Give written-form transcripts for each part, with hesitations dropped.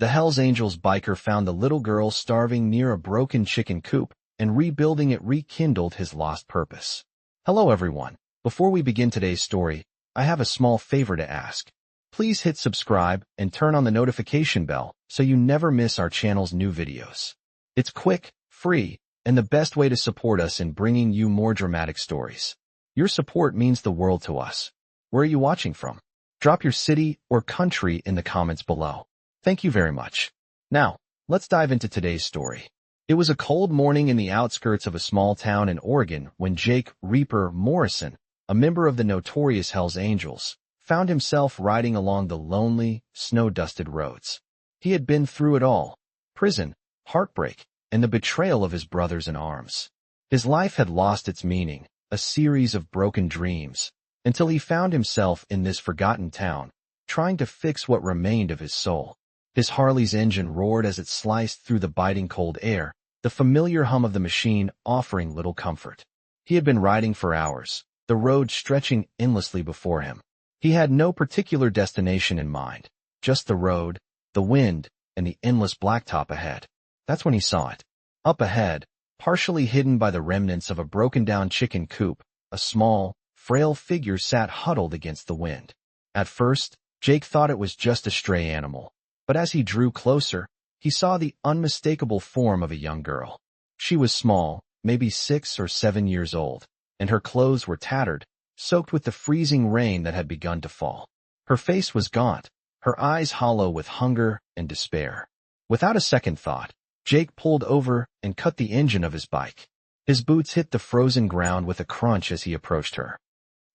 The Hells Angels biker found the little girl starving near a broken chicken coop, and rebuilding it rekindled his lost purpose. Hello everyone. Before we begin today's story, I have a small favor to ask. Please hit subscribe and turn on the notification bell so you never miss our channel's new videos. It's quick, free, and the best way to support us in bringing you more dramatic stories. Your support means the world to us. Where are you watching from? Drop your city or country in the comments below. Thank you very much. Now, let's dive into today's story. It was a cold morning in the outskirts of a small town in Oregon when Jake Reaper Morrison, a member of the notorious Hells Angels, found himself riding along the lonely, snow-dusted roads. He had been through it all: prison, heartbreak, and the betrayal of his brothers in arms. His life had lost its meaning, a series of broken dreams, until he found himself in this forgotten town, trying to fix what remained of his soul. His Harley's engine roared as it sliced through the biting cold air, the familiar hum of the machine offering little comfort. He had been riding for hours, the road stretching endlessly before him. He had no particular destination in mind, just the road, the wind, and the endless blacktop ahead. That's when he saw it. Up ahead, partially hidden by the remnants of a broken-down chicken coop, a small, frail figure sat huddled against the wind. At first, Jake thought it was just a stray animal, but as he drew closer, he saw the unmistakable form of a young girl. She was small, maybe 6 or 7 years old, and her clothes were tattered, soaked with the freezing rain that had begun to fall. Her face was gaunt, her eyes hollow with hunger and despair. Without a second thought, Jake pulled over and cut the engine of his bike. His boots hit the frozen ground with a crunch as he approached her.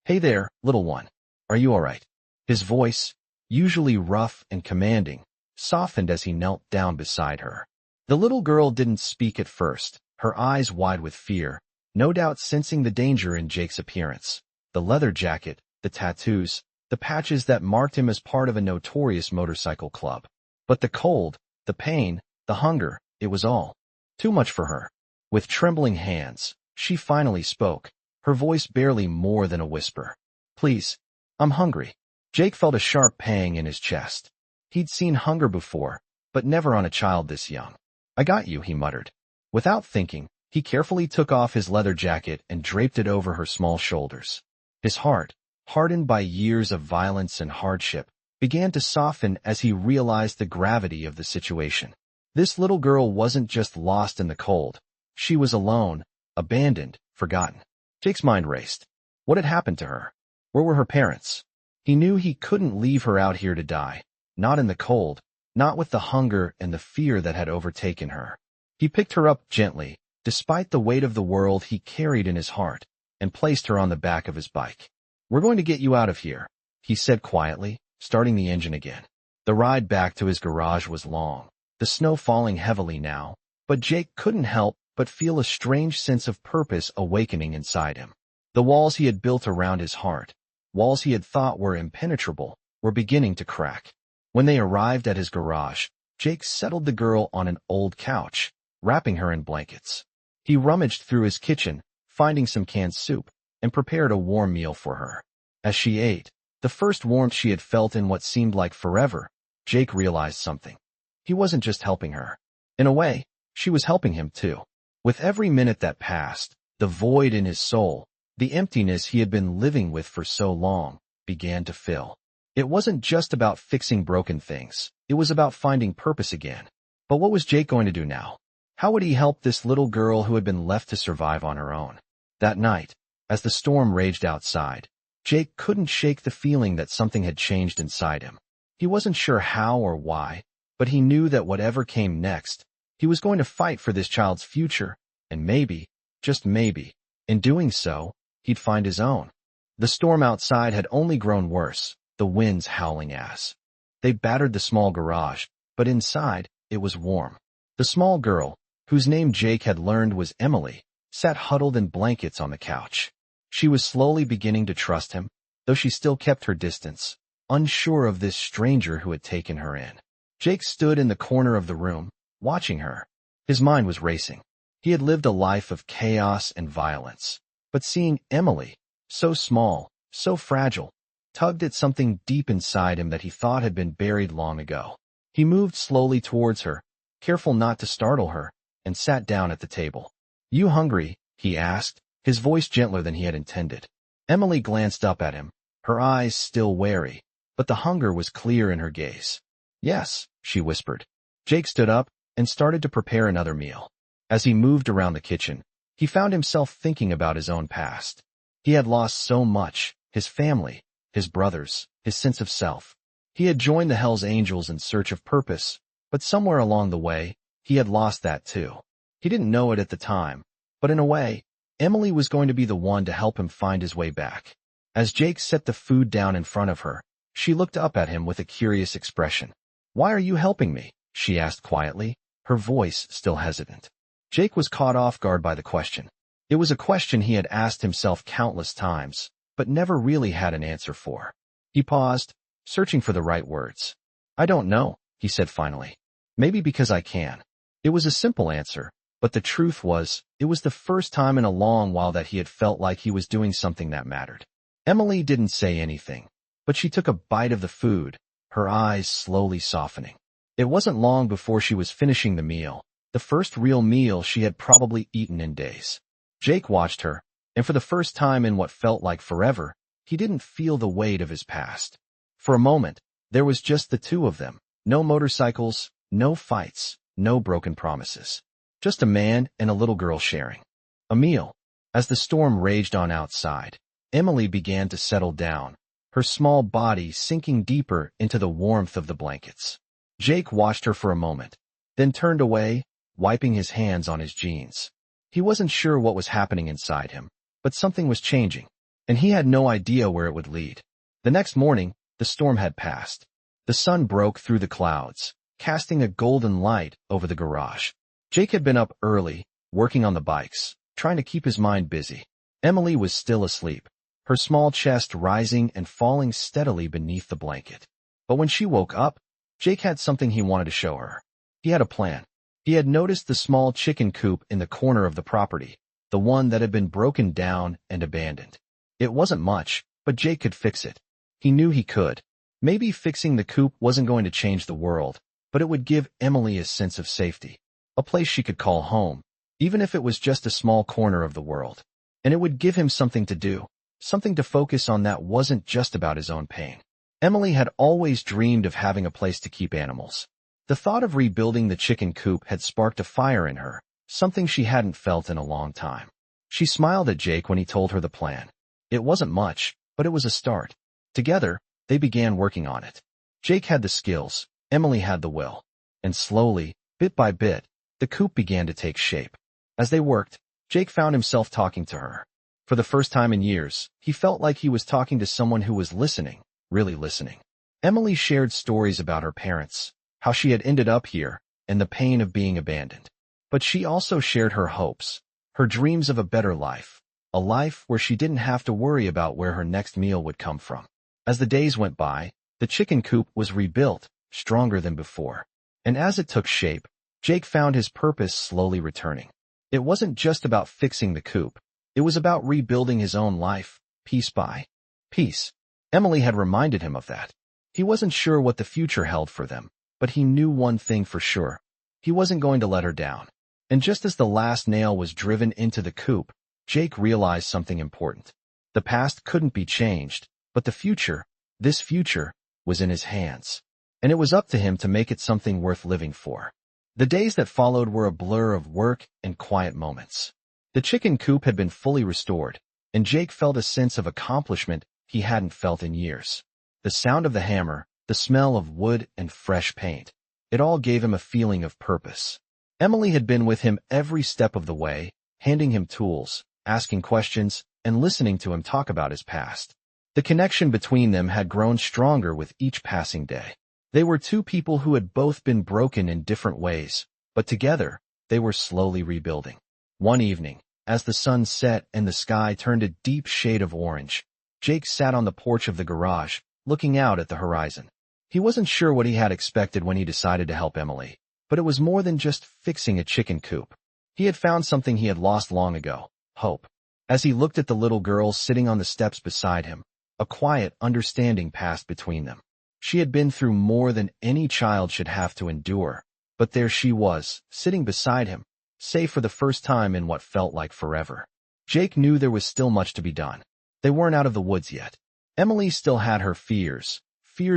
"Hey there, little one. Are you all right?" His voice, usually rough and commanding, softened as he knelt down beside her. The little girl didn't speak at first, her eyes wide with fear, no doubt sensing the danger in Jake's appearance. The leather jacket, the tattoos, the patches that marked him as part of a notorious motorcycle club. But the cold, the pain, the hunger, it was all too much for her. With trembling hands, she finally spoke, her voice barely more than a whisper. "Please, I'm hungry." Jake felt a sharp pang in his chest. He'd seen hunger before, but never on a child this young. "I got you," he muttered. Without thinking, he carefully took off his leather jacket and draped it over her small shoulders. His heart, hardened by years of violence and hardship, began to soften as he realized the gravity of the situation. This little girl wasn't just lost in the cold. She was alone, abandoned, forgotten. Jake's mind raced. What had happened to her? Where were her parents? He knew he couldn't leave her out here to die. Not in the cold, not with the hunger and the fear that had overtaken her. He picked her up gently, despite the weight of the world he carried in his heart, and placed her on the back of his bike. "We're going to get you out of here," he said quietly, starting the engine again. The ride back to his garage was long, the snow falling heavily now, but Jake couldn't help but feel a strange sense of purpose awakening inside him. The walls he had built around his heart, walls he had thought were impenetrable, were beginning to crack. When they arrived at his garage, Jake settled the girl on an old couch, wrapping her in blankets. He rummaged through his kitchen, finding some canned soup, and prepared a warm meal for her. As she ate, the first warmth she had felt in what seemed like forever, Jake realized something. He wasn't just helping her. In a way, she was helping him too. With every minute that passed, the void in his soul, the emptiness he had been living with for so long, began to fill. It wasn't just about fixing broken things. It was about finding purpose again. But what was Jake going to do now? How would he help this little girl who had been left to survive on her own? That night, as the storm raged outside, Jake couldn't shake the feeling that something had changed inside him. He wasn't sure how or why, but he knew that whatever came next, he was going to fight for this child's future, and maybe, just maybe, in doing so, he'd find his own. The storm outside had only grown worse, the winds howling as they battered the small garage, but inside, it was warm. The small girl, whose name Jake had learned was Emily, sat huddled in blankets on the couch. She was slowly beginning to trust him, though she still kept her distance, unsure of this stranger who had taken her in. Jake stood in the corner of the room, watching her. His mind was racing. He had lived a life of chaos and violence, but seeing Emily, so small, so fragile, tugged at something deep inside him that he thought had been buried long ago. He moved slowly towards her, careful not to startle her, and sat down at the table. "You hungry?" he asked, his voice gentler than he had intended. Emily glanced up at him, her eyes still wary, but the hunger was clear in her gaze. "Yes," she whispered. Jake stood up and started to prepare another meal. As he moved around the kitchen, he found himself thinking about his own past. He had lost so much: his family, his brothers, his sense of self. He had joined the Hells Angels in search of purpose, but somewhere along the way, he had lost that too. He didn't know it at the time, but in a way, Emily was going to be the one to help him find his way back. As Jake set the food down in front of her, she looked up at him with a curious expression. "Why are you helping me?" she asked quietly, her voice still hesitant. Jake was caught off guard by the question. It was a question he had asked himself countless times, but never really had an answer for. He paused, searching for the right words. "I don't know," he said finally. "Maybe because I can." It was a simple answer, but the truth was, it was the first time in a long while that he had felt like he was doing something that mattered. Emily didn't say anything, but she took a bite of the food, her eyes slowly softening. It wasn't long before she was finishing the meal, the first real meal she had probably eaten in days. Jake watched her, and for the first time in what felt like forever, he didn't feel the weight of his past. For a moment, there was just the two of them. No motorcycles, no fights, no broken promises. Just a man and a little girl sharing a meal. As the storm raged on outside, Emily began to settle down, her small body sinking deeper into the warmth of the blankets. Jake watched her for a moment, then turned away, wiping his hands on his jeans. He wasn't sure what was happening inside him, but something was changing, and he had no idea where it would lead. The next morning, the storm had passed. The sun broke through the clouds, casting a golden light over the garage. Jake had been up early, working on the bikes, trying to keep his mind busy. Emily was still asleep, her small chest rising and falling steadily beneath the blanket. But when she woke up, Jake had something he wanted to show her. He had a plan. He had noticed the small chicken coop in the corner of the property, the one that had been broken down and abandoned. It wasn't much, but Jake could fix it. He knew he could. Maybe fixing the coop wasn't going to change the world, but it would give Emily a sense of safety, a place she could call home, even if it was just a small corner of the world. And it would give him something to do, something to focus on that wasn't just about his own pain. Emily had always dreamed of having a place to keep animals. The thought of rebuilding the chicken coop had sparked a fire in her, something she hadn't felt in a long time. She smiled at Jake when he told her the plan. It wasn't much, but it was a start. Together, they began working on it. Jake had the skills, Emily had the will. And slowly, bit by bit, the coop began to take shape. As they worked, Jake found himself talking to her. For the first time in years, he felt like he was talking to someone who was listening, really listening. Emily shared stories about her parents, how she had ended up here, and the pain of being abandoned. But she also shared her hopes, her dreams of a better life, a life where she didn't have to worry about where her next meal would come from. As the days went by, the chicken coop was rebuilt, stronger than before. And as it took shape, Jake found his purpose slowly returning. It wasn't just about fixing the coop. It was about rebuilding his own life, piece by piece. Emily had reminded him of that. He wasn't sure what the future held for them, but he knew one thing for sure. He wasn't going to let her down. And just as the last nail was driven into the coop, Jake realized something important. The past couldn't be changed, but the future, this future, was in his hands. And it was up to him to make it something worth living for. The days that followed were a blur of work and quiet moments. The chicken coop had been fully restored, and Jake felt a sense of accomplishment he hadn't felt in years. The sound of the hammer, the smell of wood and fresh paint, it all gave him a feeling of purpose. Emily had been with him every step of the way, handing him tools, asking questions, and listening to him talk about his past. The connection between them had grown stronger with each passing day. They were two people who had both been broken in different ways, but together, they were slowly rebuilding. One evening, as the sun set and the sky turned a deep shade of orange, Jake sat on the porch of the garage, looking out at the horizon. He wasn't sure what he had expected when he decided to help Emily, but it was more than just fixing a chicken coop. He had found something he had lost long ago, hope. As he looked at the little girl sitting on the steps beside him, a quiet understanding passed between them. She had been through more than any child should have to endure, but there she was, sitting beside him, safe for the first time in what felt like forever. Jake knew there was still much to be done. They weren't out of the woods yet. Emily still had her fears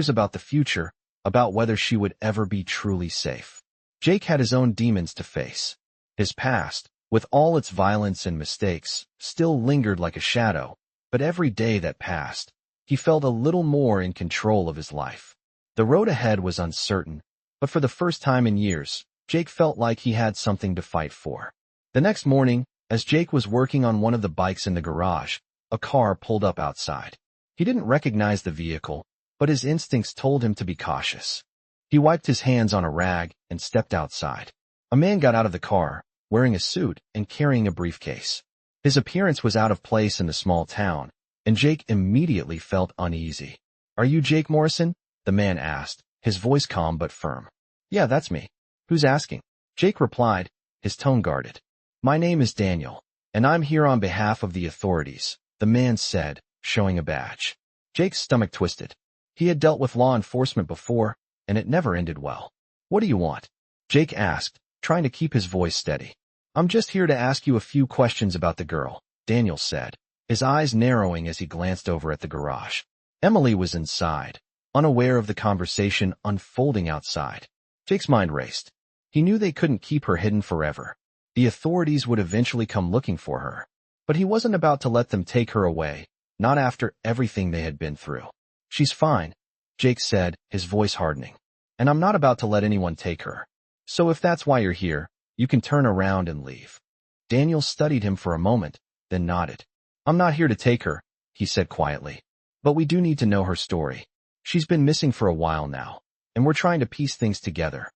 about the future, about whether she would ever be truly safe. Jake had his own demons to face. His past, with all its violence and mistakes, still lingered like a shadow, but every day that passed, he felt a little more in control of his life. The road ahead was uncertain, but for the first time in years, Jake felt like he had something to fight for. The next morning, as Jake was working on one of the bikes in the garage, a car pulled up outside. He didn't recognize the vehicle, but his instincts told him to be cautious. He wiped his hands on a rag and stepped outside. A man got out of the car, wearing a suit and carrying a briefcase. His appearance was out of place in the small town, and Jake immediately felt uneasy. "Are you Jake Morrison?" the man asked, his voice calm but firm. "Yeah, that's me. Who's asking?" Jake replied, his tone guarded. "My name is Daniel, and I'm here on behalf of the authorities," the man said, showing a badge. Jake's stomach twisted. He had dealt with law enforcement before, and it never ended well. "What do you want?" Jake asked, trying to keep his voice steady. "I'm just here to ask you a few questions about the girl," Daniel said, his eyes narrowing as he glanced over at the garage. Emily was inside, unaware of the conversation unfolding outside. Jake's mind raced. He knew they couldn't keep her hidden forever. The authorities would eventually come looking for her, but he wasn't about to let them take her away, not after everything they had been through. "She's fine," Jake said, his voice hardening. "And I'm not about to let anyone take her. So if that's why you're here, you can turn around and leave." Daniel studied him for a moment, then nodded. "I'm not here to take her," he said quietly. "But we do need to know her story. She's been missing for a while now, and we're trying to piece things together."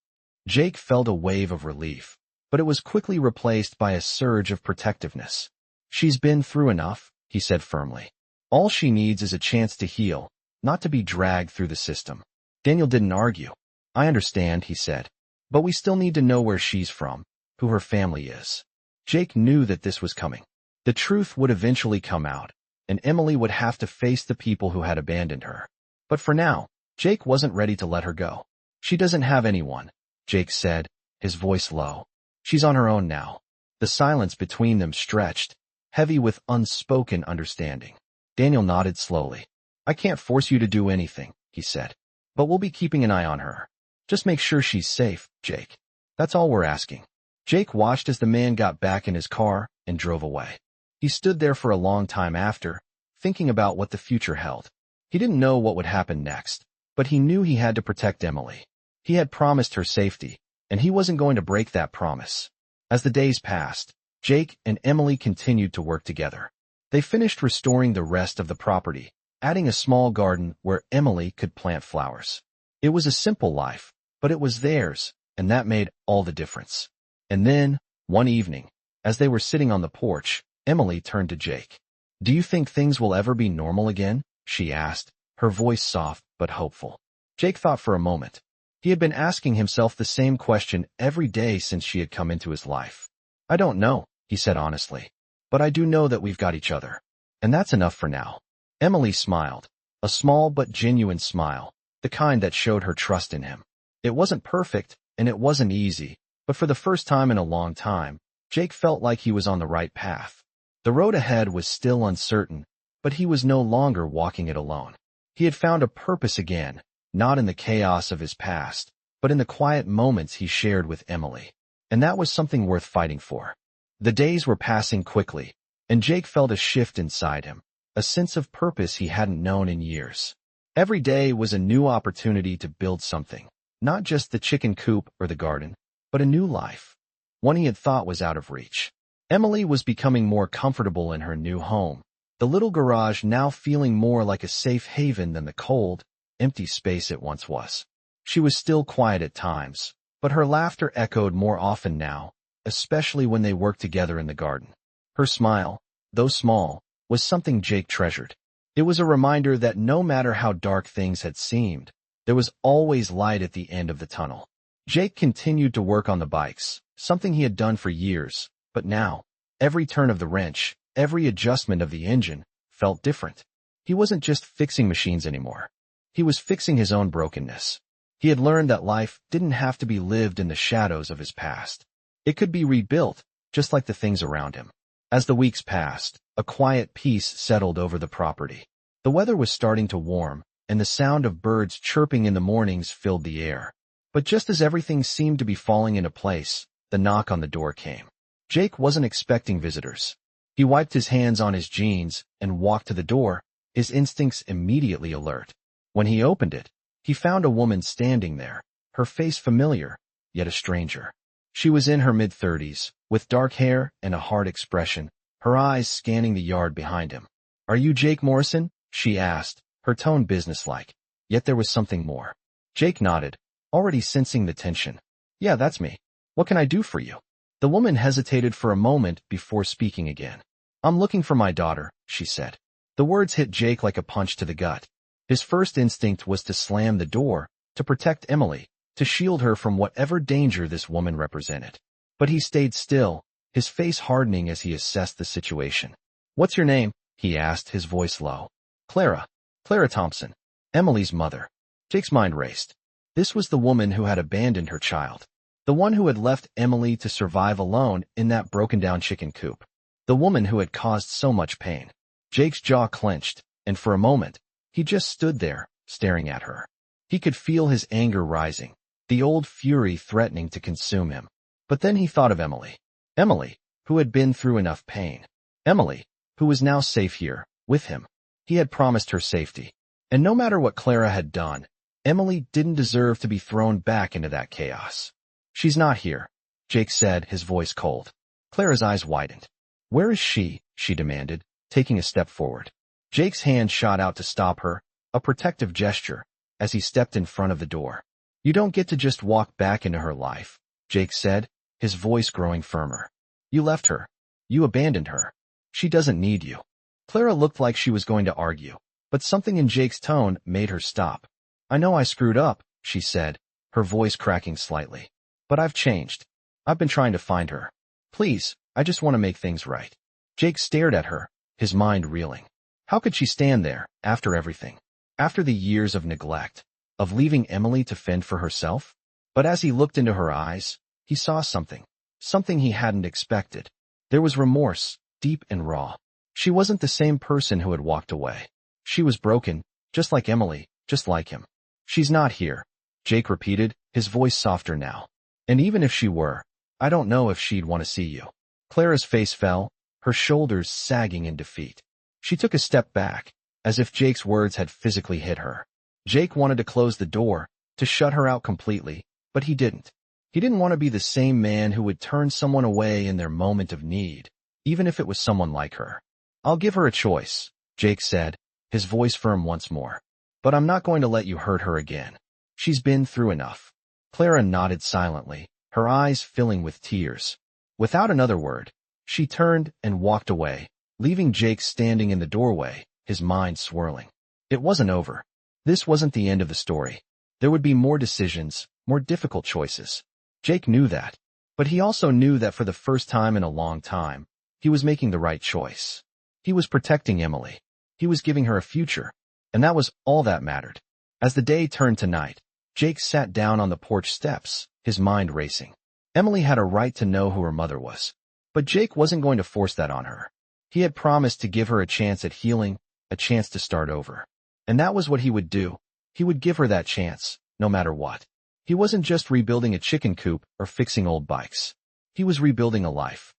Jake felt a wave of relief, but it was quickly replaced by a surge of protectiveness. "She's been through enough," he said firmly. "All she needs is a chance to heal, not to be dragged through the system." Daniel didn't argue. "I understand," he said. "But we still need to know where she's from, who her family is." Jake knew that this was coming. The truth would eventually come out, and Emily would have to face the people who had abandoned her. But for now, Jake wasn't ready to let her go. "She doesn't have anyone," Jake said, his voice low. "She's on her own now." The silence between them stretched, heavy with unspoken understanding. Daniel nodded slowly. "I can't force you to do anything," he said. "But we'll be keeping an eye on her. Just make sure she's safe, Jake. That's all we're asking." Jake watched as the man got back in his car and drove away. He stood there for a long time after, thinking about what the future held. He didn't know what would happen next, but he knew he had to protect Emily. He had promised her safety, and he wasn't going to break that promise. As the days passed, Jake and Emily continued to work together. They finished restoring the rest of the property, adding a small garden where Emily could plant flowers. It was a simple life, but it was theirs, and that made all the difference. And then, one evening, as they were sitting on the porch, Emily turned to Jake. "Do you think things will ever be normal again?" she asked, her voice soft but hopeful. Jake thought for a moment. He had been asking himself the same question every day since she had come into his life. "I don't know," he said honestly. "But I do know that we've got each other. And that's enough for now." Emily smiled, a small but genuine smile, the kind that showed her trust in him. It wasn't perfect, and it wasn't easy, but for the first time in a long time, Jake felt like he was on the right path. The road ahead was still uncertain, but he was no longer walking it alone. He had found a purpose again, not in the chaos of his past, but in the quiet moments he shared with Emily. And that was something worth fighting for. The days were passing quickly, and Jake felt a shift inside him, a sense of purpose he hadn't known in years. Every day was a new opportunity to build something, not just the chicken coop or the garden, but a new life, one he had thought was out of reach. Emily was becoming more comfortable in her new home, the little garage now feeling more like a safe haven than the cold, empty space it once was. She was still quiet at times, but her laughter echoed more often now, especially when they worked together in the garden. Her smile, though small, was something Jake treasured. It was a reminder that no matter how dark things had seemed, there was always light at the end of the tunnel. Jake continued to work on the bikes, something he had done for years, but now, every turn of the wrench, every adjustment of the engine, felt different. He wasn't just fixing machines anymore. He was fixing his own brokenness. He had learned that life didn't have to be lived in the shadows of his past. It could be rebuilt, just like the things around him. As the weeks passed, a quiet peace settled over the property. The weather was starting to warm, and the sound of birds chirping in the mornings filled the air. But just as everything seemed to be falling into place, the knock on the door came. Jake wasn't expecting visitors. He wiped his hands on his jeans and walked to the door, his instincts immediately alert. When he opened it, he found a woman standing there, her face familiar, yet a stranger. She was in her mid-30s, with dark hair and a hard expression, her eyes scanning the yard behind him. "Are you Jake Morrison?" she asked, her tone businesslike. Yet there was something more. Jake nodded, already sensing the tension. "Yeah, that's me. What can I do for you?" The woman hesitated for a moment before speaking again. "I'm looking for my daughter," she said. The words hit Jake like a punch to the gut. His first instinct was to slam the door, to protect Emily, to shield her from whatever danger this woman represented. But he stayed still, his face hardening as he assessed the situation. "What's your name?" he asked, his voice low. "Clara. Clara Thompson. Emily's mother." Jake's mind raced. This was the woman who had abandoned her child. The one who had left Emily to survive alone in that broken-down chicken coop. The woman who had caused so much pain. Jake's jaw clenched, and for a moment, he just stood there, staring at her. He could feel his anger rising, the old fury threatening to consume him. But then he thought of Emily. Emily, who had been through enough pain. Emily, who was now safe here, with him. He had promised her safety. And no matter what Clara had done, Emily didn't deserve to be thrown back into that chaos. "She's not here," Jake said, his voice cold. Clara's eyes widened. "Where is she?" she demanded, taking a step forward. Jake's hand shot out to stop her, a protective gesture, as he stepped in front of the door. "You don't get to just walk back into her life," Jake said, his voice growing firmer. "You left her. You abandoned her. She doesn't need you." Clara looked like she was going to argue, but something in Jake's tone made her stop. "I know I screwed up," she said, her voice cracking slightly. "But I've changed. I've been trying to find her. Please, I just want to make things right." Jake stared at her, his mind reeling. How could she stand there, after everything? After the years of neglect, of leaving Emily to fend for herself? But as he looked into her eyes, he saw something he hadn't expected. There was remorse, deep and raw. She wasn't the same person who had walked away. She was broken, just like Emily, just like him. "She's not here," Jake repeated, his voice softer now. "And even if she were, I don't know if she'd want to see you." Clara's face fell, her shoulders sagging in defeat. She took a step back, as if Jake's words had physically hit her. Jake wanted to close the door, to shut her out completely, but he didn't. He didn't want to be the same man who would turn someone away in their moment of need, even if it was someone like her. "I'll give her a choice," Jake said, his voice firm once more. "But I'm not going to let you hurt her again. She's been through enough." Clara nodded silently, her eyes filling with tears. Without another word, she turned and walked away, leaving Jake standing in the doorway, his mind swirling. It wasn't over. This wasn't the end of the story. There would be more decisions, more difficult choices. Jake knew that. But he also knew that for the first time in a long time, he was making the right choice. He was protecting Emily. He was giving her a future. And that was all that mattered. As the day turned to night, Jake sat down on the porch steps, his mind racing. Emily had a right to know who her mother was. But Jake wasn't going to force that on her. He had promised to give her a chance at healing, a chance to start over. And that was what he would do. He would give her that chance, no matter what. He wasn't just rebuilding a chicken coop or fixing old bikes. He was rebuilding a life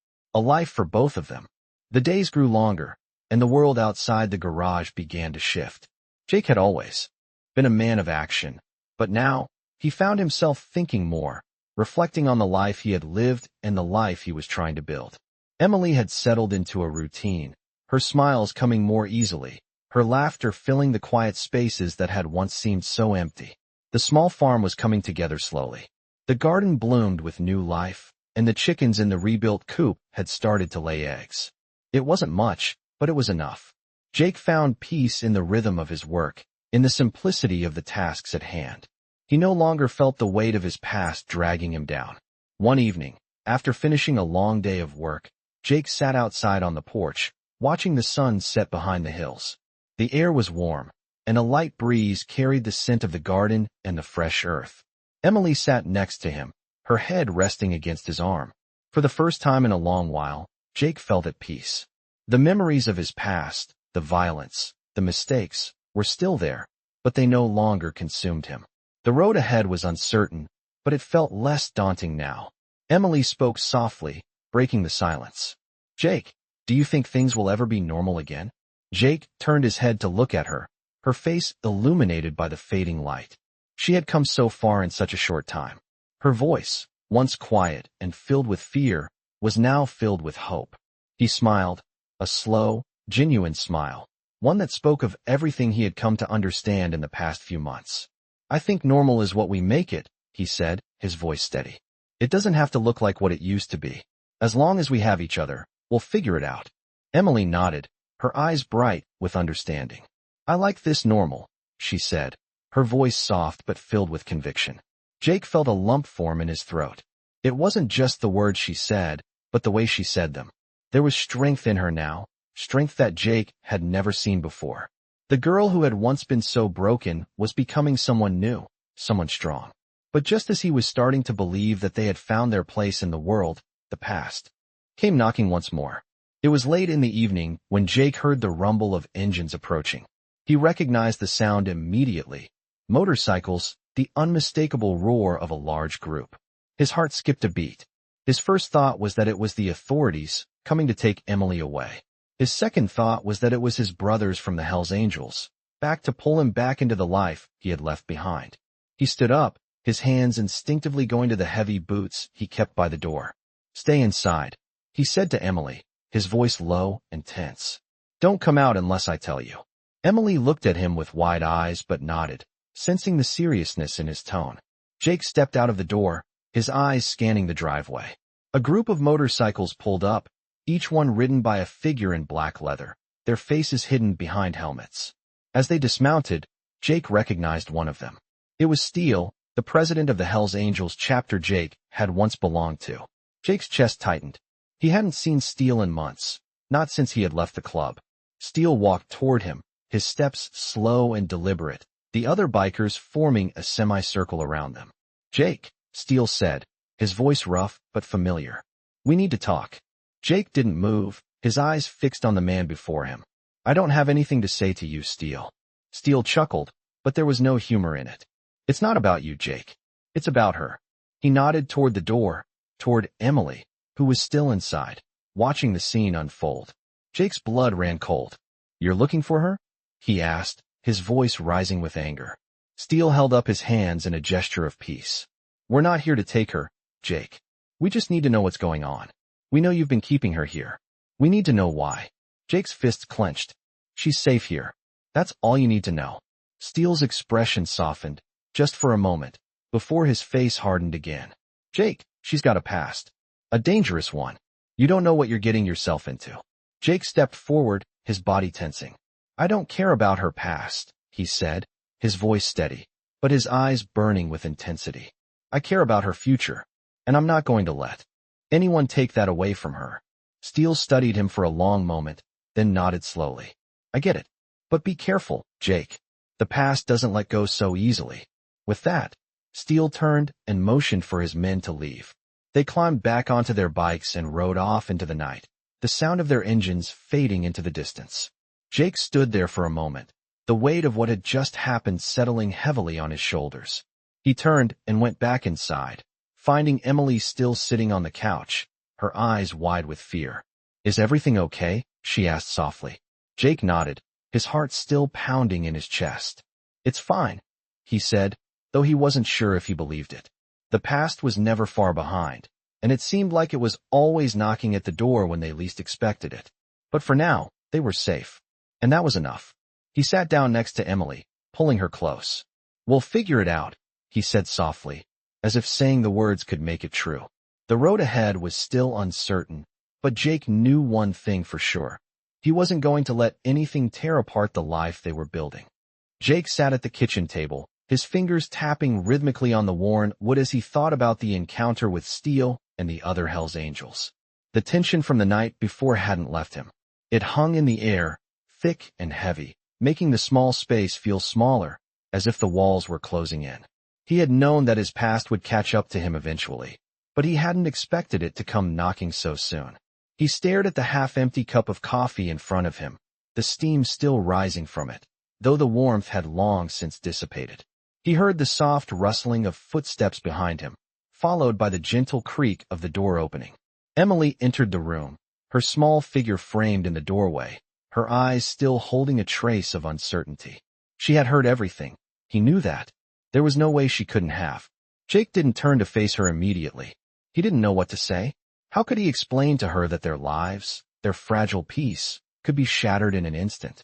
for both of them. The days grew longer, and the world outside the garage began to shift. Jake had always been a man of action, but now he found himself thinking more, reflecting on the life he had lived and the life he was trying to build. Emily had settled into a routine, her smiles coming more easily, her laughter filling the quiet spaces that had once seemed so empty. The small farm was coming together slowly. The garden bloomed with new life, and the chickens in the rebuilt coop had started to lay eggs. It wasn't much, but it was enough. Jake found peace in the rhythm of his work, in the simplicity of the tasks at hand. He no longer felt the weight of his past dragging him down. One evening, after finishing a long day of work, Jake sat outside on the porch, watching the sun set behind the hills. The air was warm, and a light breeze carried the scent of the garden and the fresh earth. Emily sat next to him, her head resting against his arm. For the first time in a long while, Jake felt at peace. The memories of his past, the violence, the mistakes, were still there, but they no longer consumed him. The road ahead was uncertain, but it felt less daunting now. Emily spoke softly, breaking the silence. "Jake, do you think things will ever be normal again?" Jake turned his head to look at her, her face illuminated by the fading light. She had come so far in such a short time. Her voice, once quiet and filled with fear, was now filled with hope. He smiled, a slow, genuine smile, one that spoke of everything he had come to understand in the past few months. "I think normal is what we make it," he said, his voice steady. "It doesn't have to look like what it used to be. As long as we have each other, we'll figure it out." Emily nodded, her eyes bright with understanding. "I like this normal," she said, her voice soft but filled with conviction. Jake felt a lump form in his throat. It wasn't just the words she said, but the way she said them. There was strength in her now, strength that Jake had never seen before. The girl who had once been so broken was becoming someone new, someone strong. But just as he was starting to believe that they had found their place in the world, the past came knocking once more. It was late in the evening when Jake heard the rumble of engines approaching. He recognized the sound immediately. Motorcycles, the unmistakable roar of a large group. His heart skipped a beat. His first thought was that it was the authorities coming to take Emily away. His second thought was that it was his brothers from the Hells Angels, back to pull him back into the life he had left behind. He stood up, his hands instinctively going to the heavy boots he kept by the door. "Stay inside," he said to Emily, his voice low and tense. "Don't come out unless I tell you." Emily looked at him with wide eyes but nodded, sensing the seriousness in his tone. Jake stepped out of the door, his eyes scanning the driveway. A group of motorcycles pulled up, each one ridden by a figure in black leather, their faces hidden behind helmets. As they dismounted, Jake recognized one of them. It was Steele, the president of the Hells Angels chapter Jake had once belonged to. Jake's chest tightened. He hadn't seen Steele in months, not since he had left the club. Steele walked toward him, his steps slow and deliberate, the other bikers forming a semicircle around them. "Jake," Steele said, his voice rough but familiar. "We need to talk." Jake didn't move, his eyes fixed on the man before him. "I don't have anything to say to you, Steele." Steele chuckled, but there was no humor in it. "It's not about you, Jake. It's about her." He nodded toward the door, toward Emily, who was still inside, watching the scene unfold. Jake's blood ran cold. "You're looking for her?" he asked, his voice rising with anger. Steele held up his hands in a gesture of peace. "We're not here to take her, Jake. We just need to know what's going on. We know you've been keeping her here. We need to know why." Jake's fists clenched. "She's safe here. That's all you need to know." Steele's expression softened, just for a moment, before his face hardened again. "Jake, she's got a past. A dangerous one. You don't know what you're getting yourself into." Jake stepped forward, his body tensing. "I don't care about her past," he said, his voice steady, but his eyes burning with intensity. "I care about her future, and I'm not going to let anyone take that away from her." Steele studied him for a long moment, then nodded slowly. "I get it. But be careful, Jake. The past doesn't let go so easily." With that, Steele turned and motioned for his men to leave. They climbed back onto their bikes and rode off into the night, the sound of their engines fading into the distance. Jake stood there for a moment, the weight of what had just happened settling heavily on his shoulders. He turned and went back inside, finding Emily still sitting on the couch, her eyes wide with fear. "Is everything okay?" she asked softly. Jake nodded, his heart still pounding in his chest. "It's fine," he said, though he wasn't sure if he believed it. The past was never far behind, and it seemed like it was always knocking at the door when they least expected it. But for now, they were safe. And that was enough. He sat down next to Emily, pulling her close. "We'll figure it out," he said softly, as if saying the words could make it true. The road ahead was still uncertain, but Jake knew one thing for sure. He wasn't going to let anything tear apart the life they were building. Jake sat at the kitchen table, his fingers tapping rhythmically on the worn wood as he thought about the encounter with Steele and the other Hells Angels. The tension from the night before hadn't left him. It hung in the air, thick and heavy, making the small space feel smaller, as if the walls were closing in. He had known that his past would catch up to him eventually, but he hadn't expected it to come knocking so soon. He stared at the half-empty cup of coffee in front of him, the steam still rising from it, though the warmth had long since dissipated. He heard the soft rustling of footsteps behind him, followed by the gentle creak of the door opening. Emily entered the room, her small figure framed in the doorway, her eyes still holding a trace of uncertainty. She had heard everything. He knew that. There was no way she couldn't have. Jake didn't turn to face her immediately. He didn't know what to say. How could he explain to her that their lives, their fragile peace, could be shattered in an instant?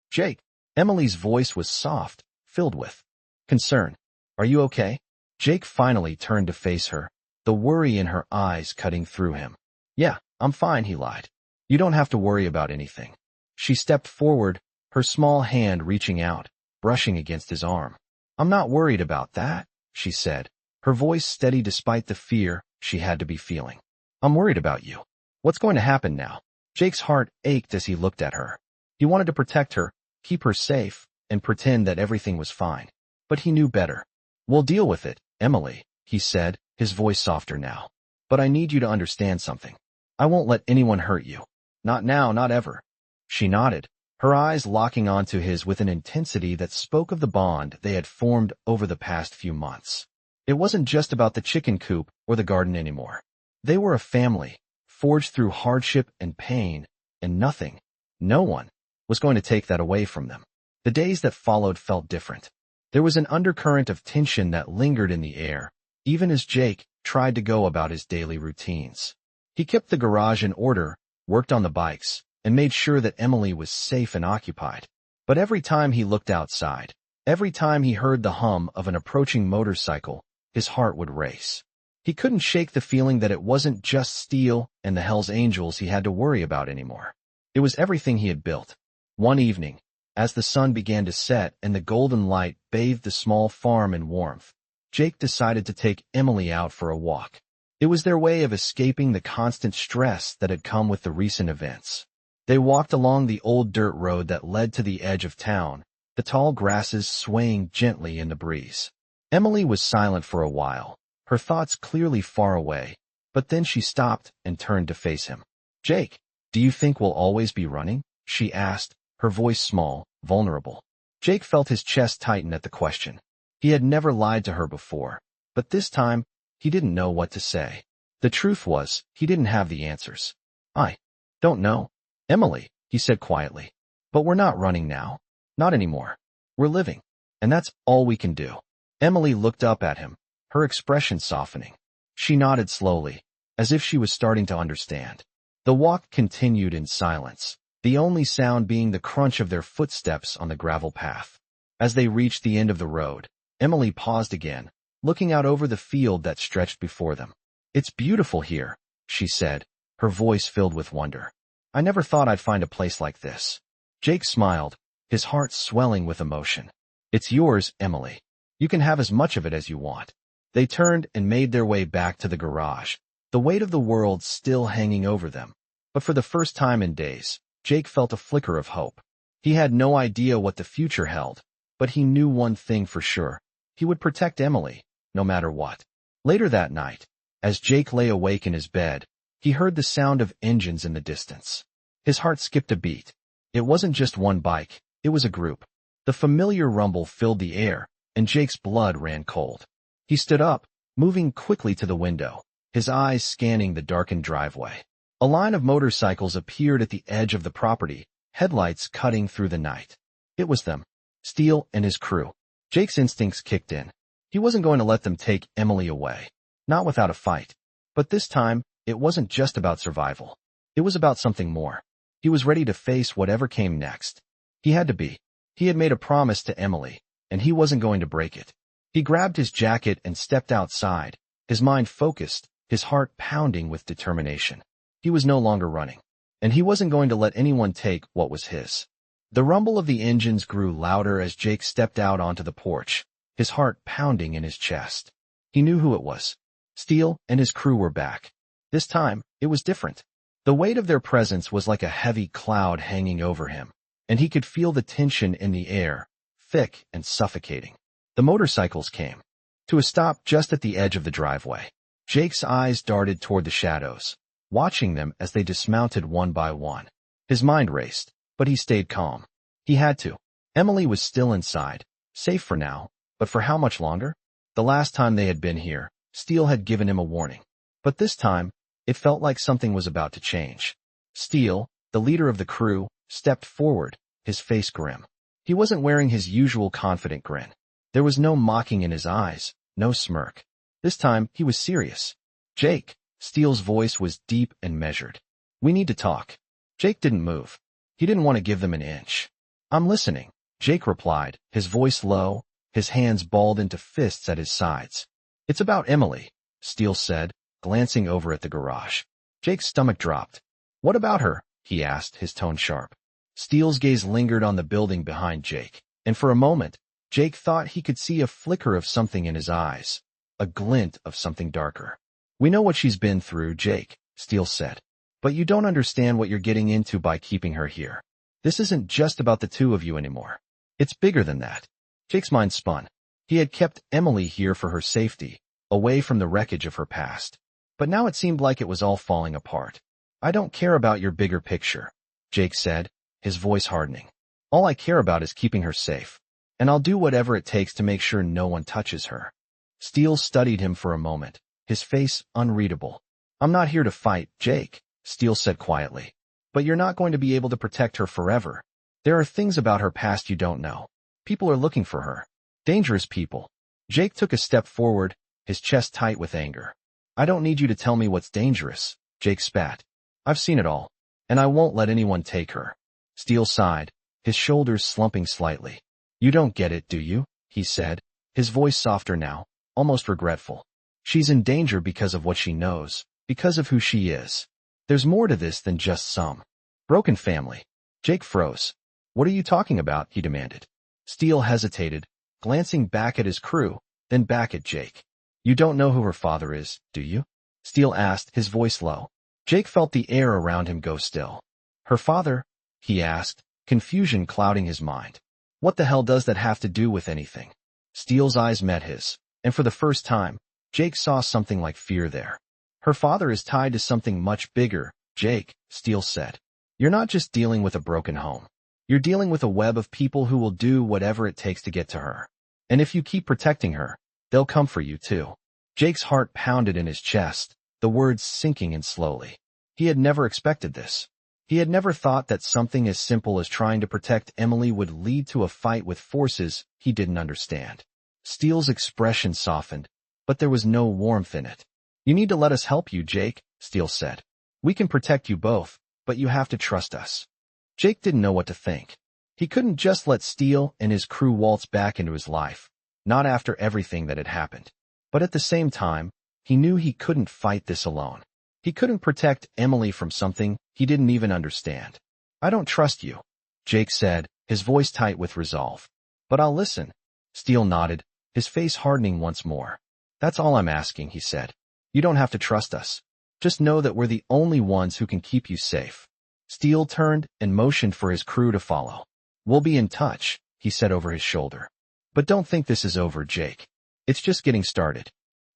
Jake. Emily's voice was soft, filled with concern. Are you okay? Jake finally turned to face her, the worry in her eyes cutting through him. Yeah, I'm fine, he lied. You don't have to worry about anything. She stepped forward, her small hand reaching out, brushing against his arm. I'm not worried about that, she said, her voice steady despite the fear she had to be feeling. I'm worried about you. What's going to happen now? Jake's heart ached as he looked at her. He wanted to protect her, keep her safe, and pretend that everything was fine. But he knew better. We'll deal with it, Emily, he said, his voice softer now. But I need you to understand something. I won't let anyone hurt you. Not now, not ever. She nodded, her eyes locking onto his with an intensity that spoke of the bond they had formed over the past few months. It wasn't just about the chicken coop or the garden anymore. They were a family, forged through hardship and pain, and nothing, no one, was going to take that away from them. The days that followed felt different. There was an undercurrent of tension that lingered in the air, even as Jake tried to go about his daily routines. He kept the garage in order, worked on the bikes, and made sure that Emily was safe and occupied. But every time he looked outside, every time he heard the hum of an approaching motorcycle, his heart would race. He couldn't shake the feeling that it wasn't just Steele and the Hells Angels he had to worry about anymore. It was everything he had built. One evening, as the sun began to set and the golden light bathed the small farm in warmth, Jake decided to take Emily out for a walk. It was their way of escaping the constant stress that had come with the recent events. They walked along the old dirt road that led to the edge of town, the tall grasses swaying gently in the breeze. Emily was silent for a while, her thoughts clearly far away, but then she stopped and turned to face him. Jake, do you think we'll always be running? She asked, her voice small, vulnerable. Jake felt his chest tighten at the question. He had never lied to her before, but this time, he didn't know what to say. The truth was, he didn't have the answers. I don't know, Emily, he said quietly. But we're not running now. Not anymore. We're living. And that's all we can do. Emily looked up at him, her expression softening. She nodded slowly, as if she was starting to understand. The walk continued in silence, the only sound being the crunch of their footsteps on the gravel path. As they reached the end of the road, Emily paused again, looking out over the field that stretched before them. It's beautiful here, she said, her voice filled with wonder. I never thought I'd find a place like this. Jake smiled, his heart swelling with emotion. It's yours, Emily. You can have as much of it as you want. They turned and made their way back to the garage, the weight of the world still hanging over them. But for the first time in days, Jake felt a flicker of hope. He had no idea what the future held, but he knew one thing for sure. He would protect Emily, no matter what. Later that night, as Jake lay awake in his bed, he heard the sound of engines in the distance. His heart skipped a beat. It wasn't just one bike, it was a group. The familiar rumble filled the air, and Jake's blood ran cold. He stood up, moving quickly to the window, his eyes scanning the darkened driveway. A line of motorcycles appeared at the edge of the property, headlights cutting through the night. It was them, Steele and his crew. Jake's instincts kicked in. He wasn't going to let them take Emily away, not without a fight. But this time, it wasn't just about survival. It was about something more. He was ready to face whatever came next. He had to be. He had made a promise to Emily, and he wasn't going to break it. He grabbed his jacket and stepped outside, his mind focused, his heart pounding with determination. He was no longer running, and he wasn't going to let anyone take what was his. The rumble of the engines grew louder as Jake stepped out onto the porch, his heart pounding in his chest. He knew who it was. Steele and his crew were back. This time, it was different. The weight of their presence was like a heavy cloud hanging over him, and he could feel the tension in the air, thick and suffocating. The motorcycles came to a stop just at the edge of the driveway. Jake's eyes darted toward the shadows, watching them as they dismounted one by one. His mind raced, but he stayed calm. He had to. Emily was still inside, safe for now, but for how much longer? The last time they had been here, Steele had given him a warning. But this time, it felt like something was about to change. Steele, the leader of the crew, stepped forward, his face grim. He wasn't wearing his usual confident grin. There was no mocking in his eyes, no smirk. This time, he was serious. "Jake," Steele's voice was deep and measured. "We need to talk." Jake didn't move. He didn't want to give them an inch. "I'm listening," Jake replied, his voice low, his hands balled into fists at his sides. "It's about Emily," Steele said, glancing over at the garage. Jake's stomach dropped. "What about her?" he asked, his tone sharp. Steele's gaze lingered on the building behind Jake, and for a moment, Jake thought he could see a flicker of something in his eyes, a glint of something darker. "We know what she's been through, Jake," Steele said. "But you don't understand what you're getting into by keeping her here. This isn't just about the two of you anymore. It's bigger than that." Jake's mind spun. He had kept Emily here for her safety, away from the wreckage of her past. But now it seemed like it was all falling apart. "I don't care about your bigger picture," Jake said, his voice hardening. "All I care about is keeping her safe. And I'll do whatever it takes to make sure no one touches her." Steele studied him for a moment, his face unreadable. "I'm not here to fight, Jake," Steele said quietly. "But you're not going to be able to protect her forever. There are things about her past you don't know. People are looking for her. Dangerous people." Jake took a step forward, his chest tight with anger. "I don't need you to tell me what's dangerous," Jake spat. "I've seen it all, and I won't let anyone take her." Steele sighed, his shoulders slumping slightly. "You don't get it, do you?" he said, his voice softer now, almost regretful. "She's in danger because of what she knows, because of who she is. There's more to this than just some broken family." Jake froze. "What are you talking about?" he demanded. Steele hesitated, glancing back at his crew, then back at Jake. "You don't know who her father is, do you?" Steele asked, his voice low. Jake felt the air around him go still. "Her father?" he asked, confusion clouding his mind. "What the hell does that have to do with anything?" Steele's eyes met his, and for the first time, Jake saw something like fear there. "Her father is tied to something much bigger, Jake," Steele said. "You're not just dealing with a broken home. You're dealing with a web of people who will do whatever it takes to get to her. And if you keep protecting her, they'll come for you too." Jake's heart pounded in his chest, the words sinking in slowly. He had never expected this. He had never thought that something as simple as trying to protect Emily would lead to a fight with forces he didn't understand. Steele's expression softened, but there was no warmth in it. "You need to let us help you, Jake," Steele said. "We can protect you both, but you have to trust us." Jake didn't know what to think. He couldn't just let Steele and his crew waltz back into his life, not after everything that had happened. But at the same time, he knew he couldn't fight this alone. He couldn't protect Emily from something he didn't even understand. "I don't trust you," Jake said, his voice tight with resolve. "But I'll listen." Steele nodded, his face hardening once more. "That's all I'm asking," he said. "You don't have to trust us. Just know that we're the only ones who can keep you safe." Steele turned and motioned for his crew to follow. "We'll be in touch," he said over his shoulder. "But don't think this is over, Jake. It's just getting started."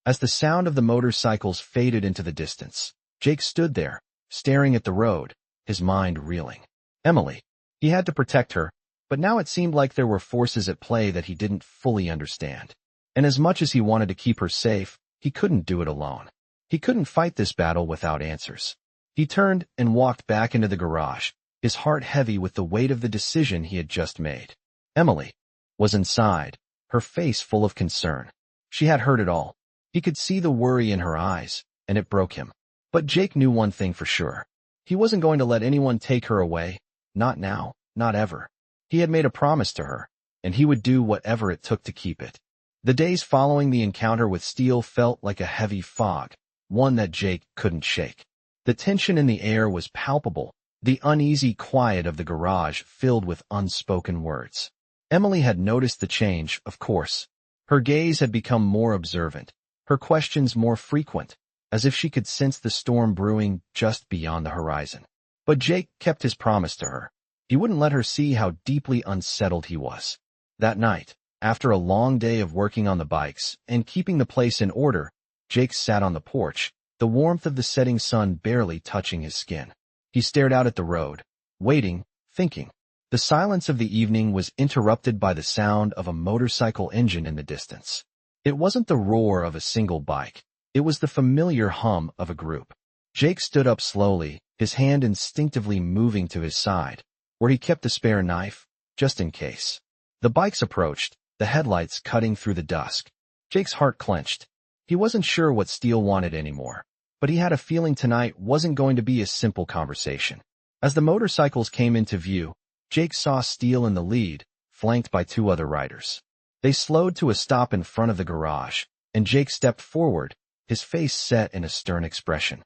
As the sound of the motorcycles faded into the distance, Jake stood there, staring at the road, his mind reeling. Emily. He had to protect her, but now it seemed like there were forces at play that he didn't fully understand. And as much as he wanted to keep her safe, he couldn't do it alone. He couldn't fight this battle without answers. He turned and walked back into the garage, his heart heavy with the weight of the decision he had just made. Emily was inside, her face full of concern. She had heard it all. He could see the worry in her eyes, and it broke him. But Jake knew one thing for sure. He wasn't going to let anyone take her away, not now, not ever. He had made a promise to her, and he would do whatever it took to keep it. The days following the encounter with Steele felt like a heavy fog, one that Jake couldn't shake. The tension in the air was palpable, the uneasy quiet of the garage filled with unspoken words. Emily had noticed the change, of course. Her gaze had become more observant, her questions more frequent, as if she could sense the storm brewing just beyond the horizon. But Jake kept his promise to her. He wouldn't let her see how deeply unsettled he was. That night, after a long day of working on the bikes and keeping the place in order, Jake sat on the porch, the warmth of the setting sun barely touching his skin. He stared out at the road, waiting, thinking. The silence of the evening was interrupted by the sound of a motorcycle engine in the distance. It wasn't the roar of a single bike. It was the familiar hum of a group. Jake stood up slowly, his hand instinctively moving to his side, where he kept the spare knife, just in case. The bikes approached, the headlights cutting through the dusk. Jake's heart clenched. He wasn't sure what Steele wanted anymore, but he had a feeling tonight wasn't going to be a simple conversation. As the motorcycles came into view, Jake saw Steele in the lead, flanked by two other riders. They slowed to a stop in front of the garage, and Jake stepped forward, his face set in a stern expression.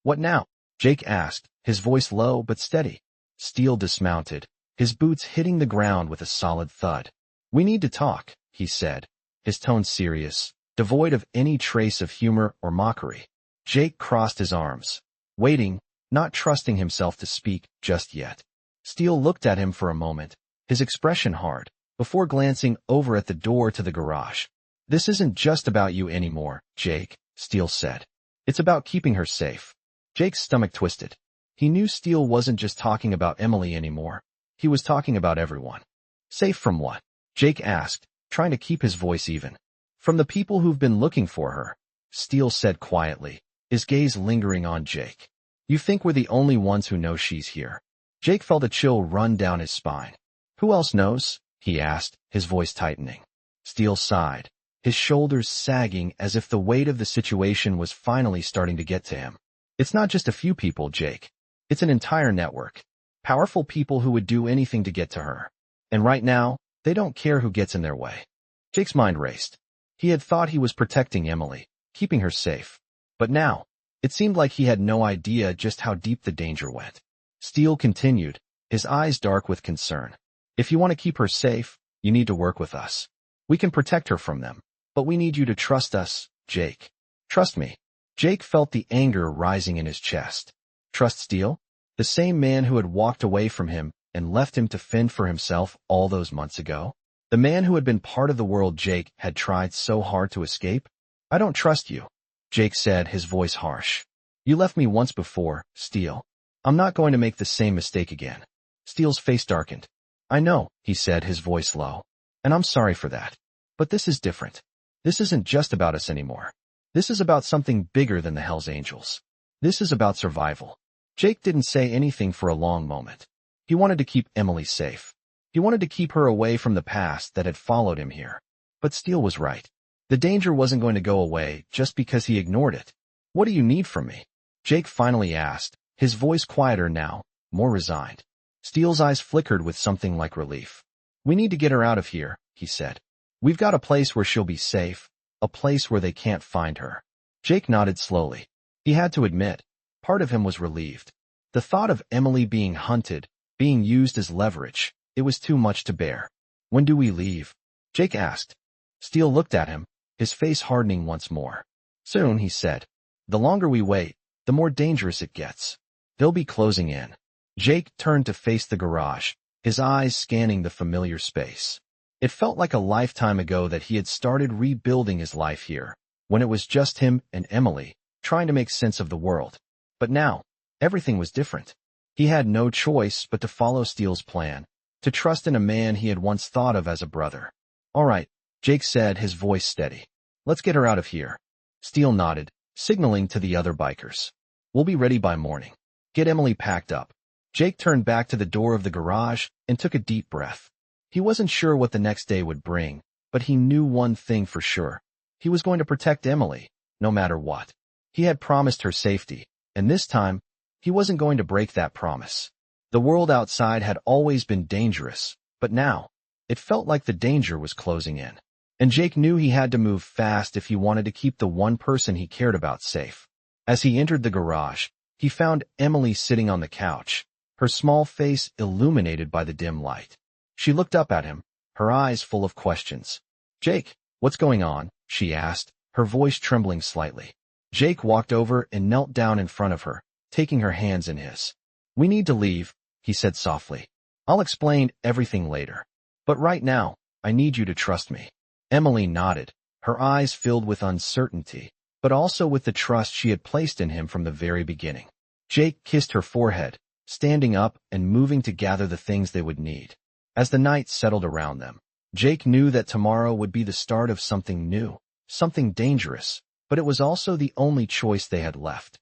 "What now?" Jake asked, his voice low but steady. Steele dismounted, his boots hitting the ground with a solid thud. "We need to talk," he said, his tone serious, devoid of any trace of humor or mockery. Jake crossed his arms, waiting, not trusting himself to speak just yet. Steele looked at him for a moment, his expression hard, before glancing over at the door to the garage. "This isn't just about you anymore, Jake," Steele said. "It's about keeping her safe." Jake's stomach twisted. He knew Steele wasn't just talking about Emily anymore. He was talking about everyone. "Safe from what?" Jake asked, trying to keep his voice even. "From the people who've been looking for her," Steele said quietly, his gaze lingering on Jake. "You think we're the only ones who know she's here?" Jake felt a chill run down his spine. "Who else knows?" he asked, his voice tightening. Steele sighed, his shoulders sagging as if the weight of the situation was finally starting to get to him. "It's not just a few people, Jake. It's an entire network. Powerful people who would do anything to get to her. And right now, they don't care who gets in their way." Jake's mind raced. He had thought he was protecting Emily, keeping her safe. But now, it seemed like he had no idea just how deep the danger went. Steele continued, his eyes dark with concern. "If you want to keep her safe, you need to work with us. We can protect her from them, but we need you to trust us, Jake. Trust me." Jake felt the anger rising in his chest. Trust Steele? The same man who had walked away from him and left him to fend for himself all those months ago? The man who had been part of the world Jake had tried so hard to escape? "I don't trust you," Jake said, his voice harsh. "You left me once before, Steele. I'm not going to make the same mistake again." Steele's face darkened. "I know," he said, his voice low, "and I'm sorry for that. But this is different. This isn't just about us anymore. This is about something bigger than the Hells Angels. This is about survival." Jake didn't say anything for a long moment. He wanted to keep Emily safe. He wanted to keep her away from the past that had followed him here. But Steele was right. The danger wasn't going to go away just because he ignored it. "What do you need from me?" Jake finally asked, his voice quieter now, more resigned. Steele's eyes flickered with something like relief. "We need to get her out of here," he said. "We've got a place where she'll be safe, a place where they can't find her." Jake nodded slowly. He had to admit, part of him was relieved. The thought of Emily being hunted, being used as leverage, it was too much to bear. "When do we leave?" Jake asked. Steele looked at him, his face hardening once more. "Soon," he said. "The longer we wait, the more dangerous it gets. They'll be closing in." Jake turned to face the garage, his eyes scanning the familiar space. It felt like a lifetime ago that he had started rebuilding his life here, when it was just him and Emily, trying to make sense of the world. But now, everything was different. He had no choice but to follow Steele's plan, to trust in a man he had once thought of as a brother. "All right," Jake said, his voice steady. "Let's get her out of here." Steele nodded, signaling to the other bikers. "We'll be ready by morning. Get Emily packed up." Jake turned back to the door of the garage and took a deep breath. He wasn't sure what the next day would bring, but he knew one thing for sure. He was going to protect Emily, no matter what. He had promised her safety, and this time, he wasn't going to break that promise. The world outside had always been dangerous, but now, it felt like the danger was closing in. And Jake knew he had to move fast if he wanted to keep the one person he cared about safe. As he entered the garage, he found Emily sitting on the couch, her small face illuminated by the dim light. She looked up at him, her eyes full of questions. "Jake, what's going on?" she asked, her voice trembling slightly. Jake walked over and knelt down in front of her, taking her hands in his. "We need to leave," he said softly. I'll explain everything later. But right now, I need you to trust me." Emily nodded, her eyes filled with uncertainty, but also with the trust she had placed in him from the very beginning. Jake kissed her forehead, standing up and moving to gather the things they would need. As the night settled around them, Jake knew that tomorrow would be the start of something new, something dangerous, but it was also the only choice they had left.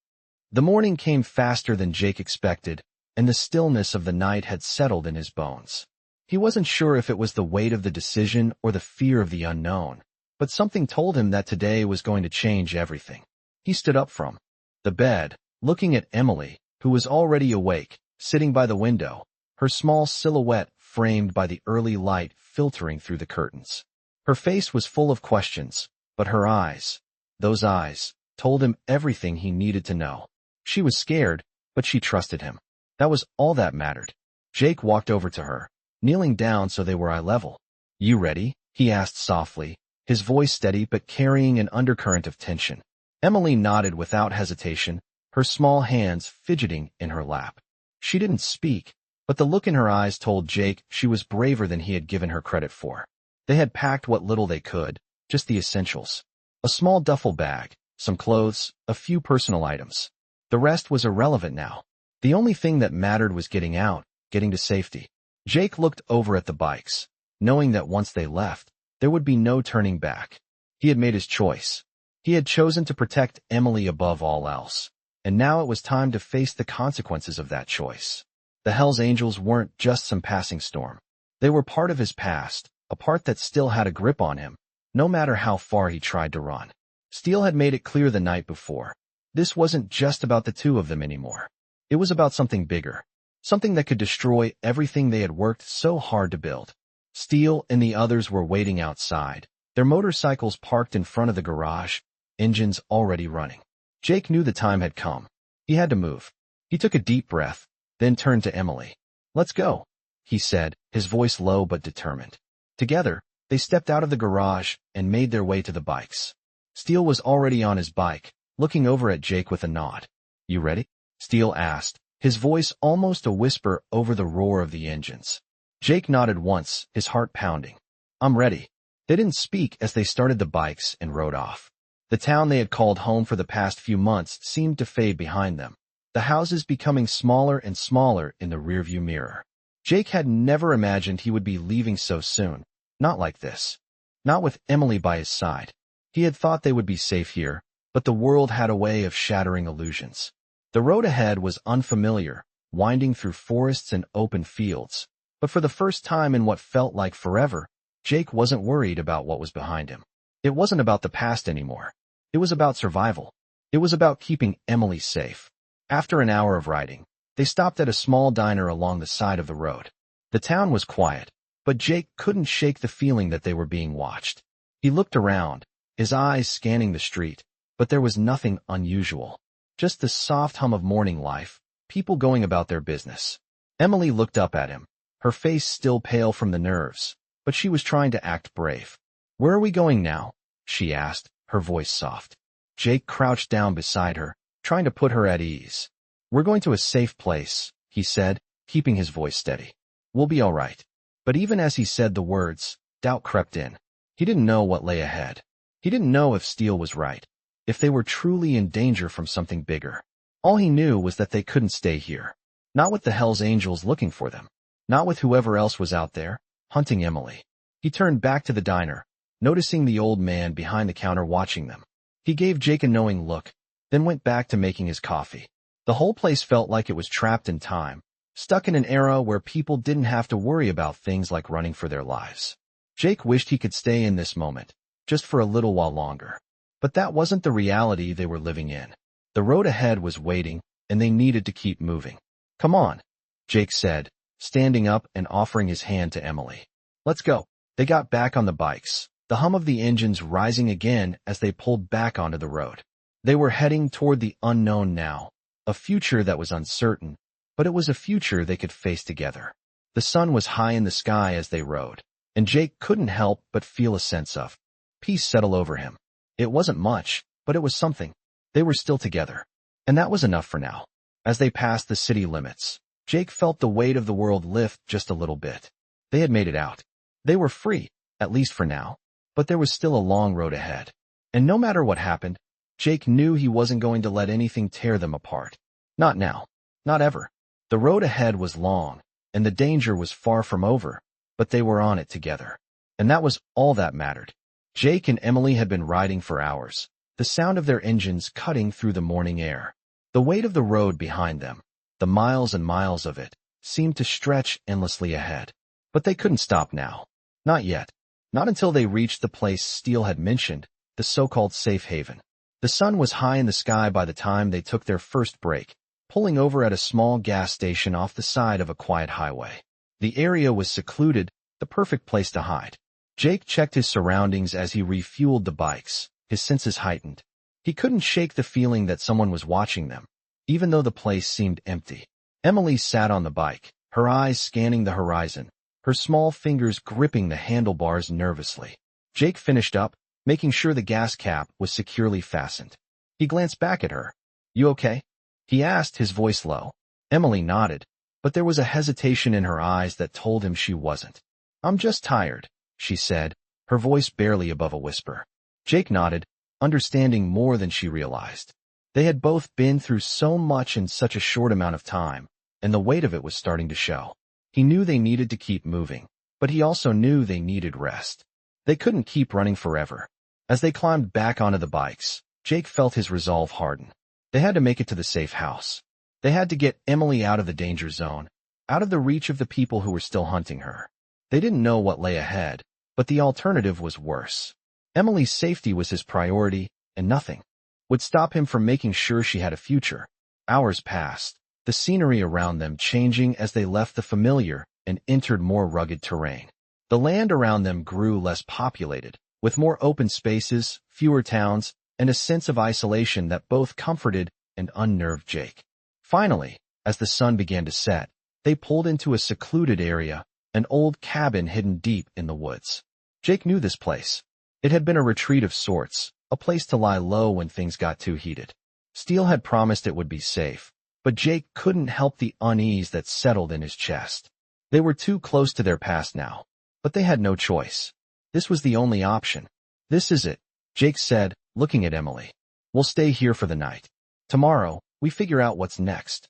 The morning came faster than Jake expected, and the stillness of the night had settled in his bones. He wasn't sure if it was the weight of the decision or the fear of the unknown, but something told him that today was going to change everything. He stood up from the bed, looking at Emily, who was already awake, sitting by the window, her small silhouette framed by the early light filtering through the curtains. Her face was full of questions, but her eyes, those eyes, told him everything he needed to know. She was scared, but she trusted him. That was all that mattered. Jake walked over to her, kneeling down so they were eye level. "You ready?" he asked softly, his voice steady but carrying an undercurrent of tension. Emily nodded without hesitation, her small hands fidgeting in her lap. She didn't speak, but the look in her eyes told Jake she was braver than he had given her credit for. They had packed what little they could, just the essentials. A small duffel bag, some clothes, a few personal items. The rest was irrelevant now. The only thing that mattered was getting out, getting to safety. Jake looked over at the bikes, knowing that once they left, there would be no turning back. He had made his choice. He had chosen to protect Emily above all else, and now it was time to face the consequences of that choice. The Hells Angels weren't just some passing storm. They were part of his past, a part that still had a grip on him, no matter how far he tried to run. Steele had made it clear the night before. This wasn't just about the two of them anymore. It was about something bigger, something that could destroy everything they had worked so hard to build. Steele and the others were waiting outside, their motorcycles parked in front of the garage, engines already running. Jake knew the time had come. He had to move. He took a deep breath, then turned to Emily. "Let's go," he said, his voice low but determined. Together, they stepped out of the garage and made their way to the bikes. Steele was already on his bike, looking over at Jake with a nod. "You ready?" Steele asked, his voice almost a whisper over the roar of the engines. Jake nodded once, his heart pounding. "I'm ready." They didn't speak as they started the bikes and rode off. The town they had called home for the past few months seemed to fade behind them, the houses becoming smaller and smaller in the rearview mirror. Jake had never imagined he would be leaving so soon, not like this. Not with Emily by his side. He had thought they would be safe here, but the world had a way of shattering illusions. The road ahead was unfamiliar, winding through forests and open fields, but for the first time in what felt like forever, Jake wasn't worried about what was behind him. It wasn't about the past anymore. It was about survival. It was about keeping Emily safe. After an hour of riding, they stopped at a small diner along the side of the road. The town was quiet, but Jake couldn't shake the feeling that they were being watched. He looked around, his eyes scanning the street, but there was nothing unusual. Just the soft hum of morning life, people going about their business. Emily looked up at him, her face still pale from the nerves, but she was trying to act brave. "Where are we going now?" she asked, her voice soft. Jake crouched down beside her, trying to put her at ease. "We're going to a safe place," he said, keeping his voice steady. "We'll be all right." But even as he said the words, doubt crept in. He didn't know what lay ahead. He didn't know if Steele was right, if they were truly in danger from something bigger. All he knew was that they couldn't stay here. Not with the Hells Angels looking for them. Not with whoever else was out there, hunting Emily. He turned back to the diner, noticing the old man behind the counter watching them. He gave Jake a knowing look, then went back to making his coffee. The whole place felt like it was trapped in time, stuck in an era where people didn't have to worry about things like running for their lives. Jake wished he could stay in this moment, just for a little while longer. But that wasn't the reality they were living in. The road ahead was waiting, and they needed to keep moving. "Come on," Jake said, standing up and offering his hand to Emily. "Let's go." They got back on the bikes, the hum of the engines rising again as they pulled back onto the road. They were heading toward the unknown now, a future that was uncertain, but it was a future they could face together. The sun was high in the sky as they rode, and Jake couldn't help but feel a sense of peace settle over him. It wasn't much, but it was something. They were still together. And that was enough for now. As they passed the city limits, Jake felt the weight of the world lift just a little bit. They had made it out. They were free, at least for now. But there was still a long road ahead. And no matter what happened, Jake knew he wasn't going to let anything tear them apart. Not now. Not ever. The road ahead was long, and the danger was far from over, but they were on it together. And that was all that mattered. Jake and Emily had been riding for hours, the sound of their engines cutting through the morning air. The weight of the road behind them, the miles and miles of it, seemed to stretch endlessly ahead. But they couldn't stop now. Not yet. Not until they reached the place Steele had mentioned, the so-called safe haven. The sun was high in the sky by the time they took their first break, pulling over at a small gas station off the side of a quiet highway. The area was secluded, the perfect place to hide. Jake checked his surroundings as he refueled the bikes, his senses heightened. He couldn't shake the feeling that someone was watching them, even though the place seemed empty. Emily sat on the bike, her eyes scanning the horizon, her small fingers gripping the handlebars nervously. Jake finished up, making sure the gas cap was securely fastened. He glanced back at her. "You okay?" he asked, his voice low. Emily nodded, but there was a hesitation in her eyes that told him she wasn't. "I'm just tired," she said, her voice barely above a whisper. Jake nodded, understanding more than she realized. They had both been through so much in such a short amount of time, and the weight of it was starting to show. He knew they needed to keep moving, but he also knew they needed rest. They couldn't keep running forever. As they climbed back onto the bikes, Jake felt his resolve harden. They had to make it to the safe house. They had to get Emily out of the danger zone, out of the reach of the people who were still hunting her. They didn't know what lay ahead, but the alternative was worse. Emily's safety was his priority, and nothing would stop him from making sure she had a future. Hours passed, the scenery around them changing as they left the familiar and entered more rugged terrain. The land around them grew less populated, with more open spaces, fewer towns, and a sense of isolation that both comforted and unnerved Jake. Finally, as the sun began to set, they pulled into a secluded area, an old cabin hidden deep in the woods. Jake knew this place. It had been a retreat of sorts, a place to lie low when things got too heated. Steele had promised it would be safe, but Jake couldn't help the unease that settled in his chest. They were too close to their past now, but they had no choice. This was the only option. "This is it," Jake said, looking at Emily. "We'll stay here for the night. Tomorrow, we figure out what's next."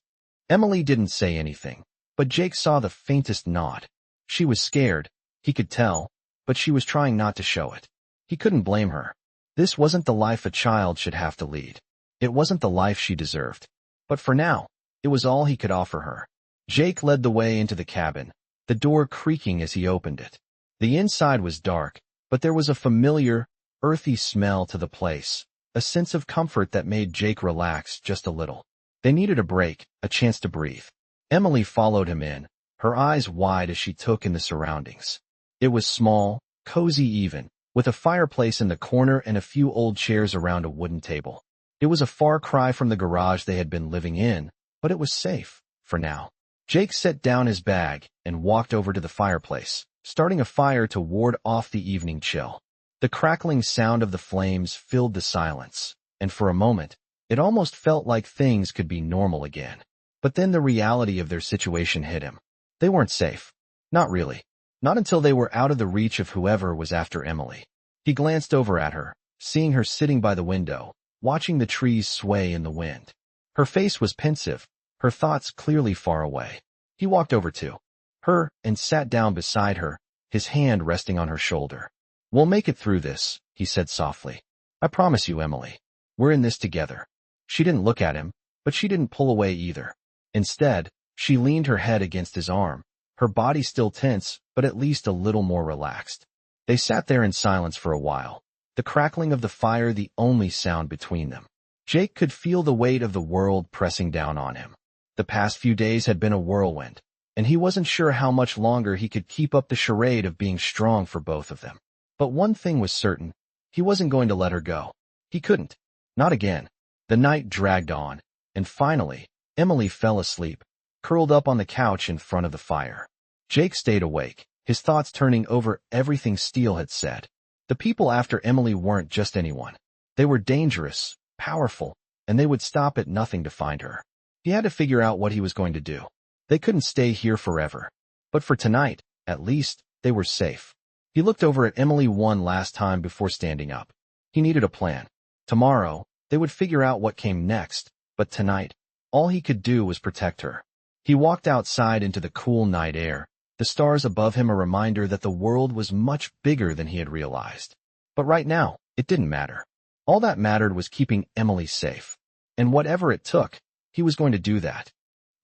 Emily didn't say anything, but Jake saw the faintest nod. She was scared, he could tell, but she was trying not to show it. He couldn't blame her. This wasn't the life a child should have to lead. It wasn't the life she deserved. But for now, it was all he could offer her. Jake led the way into the cabin, the door creaking as he opened it. The inside was dark, but there was a familiar, earthy smell to the place, a sense of comfort that made Jake relax just a little. They needed a break, a chance to breathe. Emily followed him in, her eyes wide as she took in the surroundings. It was small, cozy even, with a fireplace in the corner and a few old chairs around a wooden table. It was a far cry from the garage they had been living in, but it was safe, for now. Jake set down his bag and walked over to the fireplace, starting a fire to ward off the evening chill. The crackling sound of the flames filled the silence, and for a moment, it almost felt like things could be normal again. But then the reality of their situation hit him. They weren't safe. Not really. Not until they were out of the reach of whoever was after Emily. He glanced over at her, seeing her sitting by the window, watching the trees sway in the wind. Her face was pensive, her thoughts clearly far away. He walked over to her and sat down beside her, his hand resting on her shoulder. "We'll make it through this," he said softly. "I promise you, Emily. We're in this together." She didn't look at him, but she didn't pull away either. Instead, she leaned her head against his arm, her body still tense, but at least a little more relaxed. They sat there in silence for a while, the crackling of the fire the only sound between them. Jake could feel the weight of the world pressing down on him. The past few days had been a whirlwind, and he wasn't sure how much longer he could keep up the charade of being strong for both of them. But one thing was certain, he wasn't going to let her go. He couldn't. Not again. The night dragged on, and finally, Emily fell asleep, curled up on the couch in front of the fire. Jake stayed awake, his thoughts turning over everything Steele had said. The people after Emily weren't just anyone. They were dangerous, powerful, and they would stop at nothing to find her. He had to figure out what he was going to do. They couldn't stay here forever. But for tonight, at least, they were safe. He looked over at Emily one last time before standing up. He needed a plan. Tomorrow, they would figure out what came next, but tonight, all he could do was protect her. He walked outside into the cool night air, the stars above him a reminder that the world was much bigger than he had realized. But right now, it didn't matter. All that mattered was keeping Emily safe. And whatever it took, he was going to do that.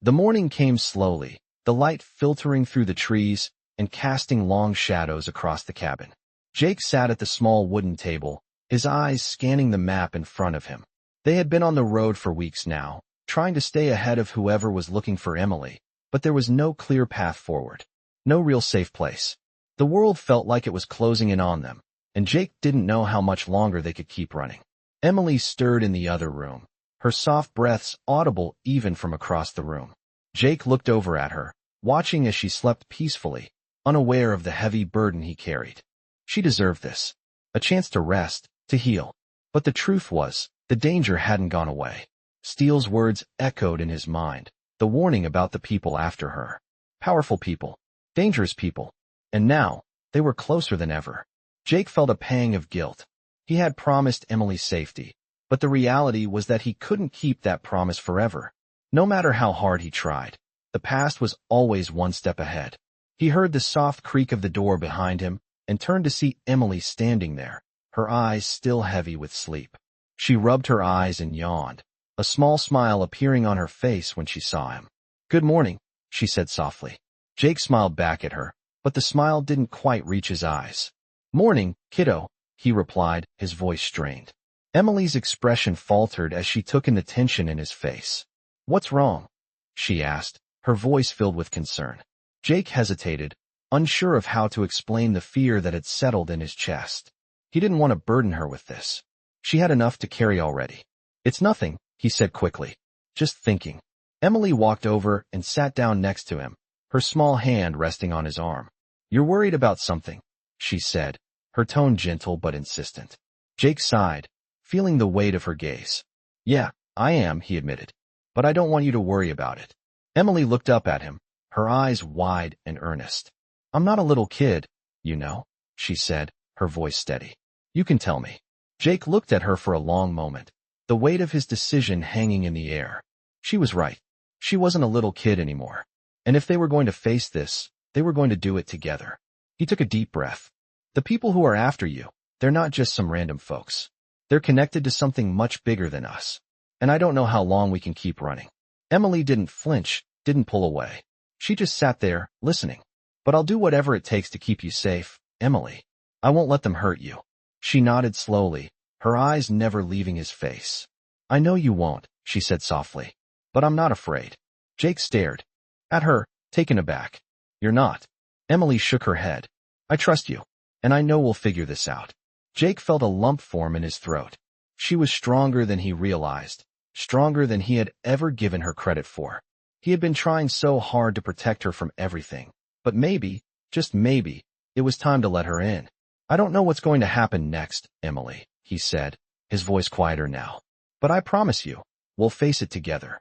The morning came slowly, the light filtering through the trees and casting long shadows across the cabin. Jake sat at the small wooden table, his eyes scanning the map in front of him. They had been on the road for weeks now, trying to stay ahead of whoever was looking for Emily, but there was no clear path forward. No real safe place. The world felt like it was closing in on them, and Jake didn't know how much longer they could keep running. Emily stirred in the other room, her soft breaths audible even from across the room. Jake looked over at her, watching as she slept peacefully, unaware of the heavy burden he carried. She deserved this. A chance to rest, to heal. But the truth was, the danger hadn't gone away. Steele's words echoed in his mind, the warning about the people after her. Powerful people. Dangerous people. And now, they were closer than ever. Jake felt a pang of guilt. He had promised Emily safety, but the reality was that he couldn't keep that promise forever. No matter how hard he tried, the past was always one step ahead. He heard the soft creak of the door behind him and turned to see Emily standing there, her eyes still heavy with sleep. She rubbed her eyes and yawned, a small smile appearing on her face when she saw him. "Good morning," she said softly. Jake smiled back at her, but the smile didn't quite reach his eyes. "Morning, kiddo," he replied, his voice strained. Emily's expression faltered as she took in the tension in his face. "What's wrong?" she asked, her voice filled with concern. Jake hesitated, unsure of how to explain the fear that had settled in his chest. He didn't want to burden her with this. She had enough to carry already. "It's nothing," he said quickly. "Just thinking." Emily walked over and sat down next to him, her small hand resting on his arm. "You're worried about something," she said, her tone gentle but insistent. Jake sighed, feeling the weight of her gaze. "Yeah, I am," he admitted. "But I don't want you to worry about it." Emily looked up at him, her eyes wide and earnest. "I'm not a little kid, you know," she said, her voice steady. "You can tell me." Jake looked at her for a long moment, the weight of his decision hanging in the air. She was right. She wasn't a little kid anymore. And if they were going to face this, they were going to do it together. He took a deep breath. "The people who are after you, they're not just some random folks. They're connected to something much bigger than us. And I don't know how long we can keep running." Emily didn't flinch, didn't pull away. She just sat there, listening. "But I'll do whatever it takes to keep you safe, Emily. I won't let them hurt you." She nodded slowly, her eyes never leaving his face. "I know you won't," she said softly. "But I'm not afraid." Jake stared at her, taken aback. "You're not." Emily shook her head. "I trust you. And I know we'll figure this out." Jake felt a lump form in his throat. She was stronger than he realized, stronger than he had ever given her credit for. He had been trying so hard to protect her from everything. But maybe, just maybe, it was time to let her in. "I don't know what's going to happen next, Emily," he said, his voice quieter now. "But I promise you, we'll face it together."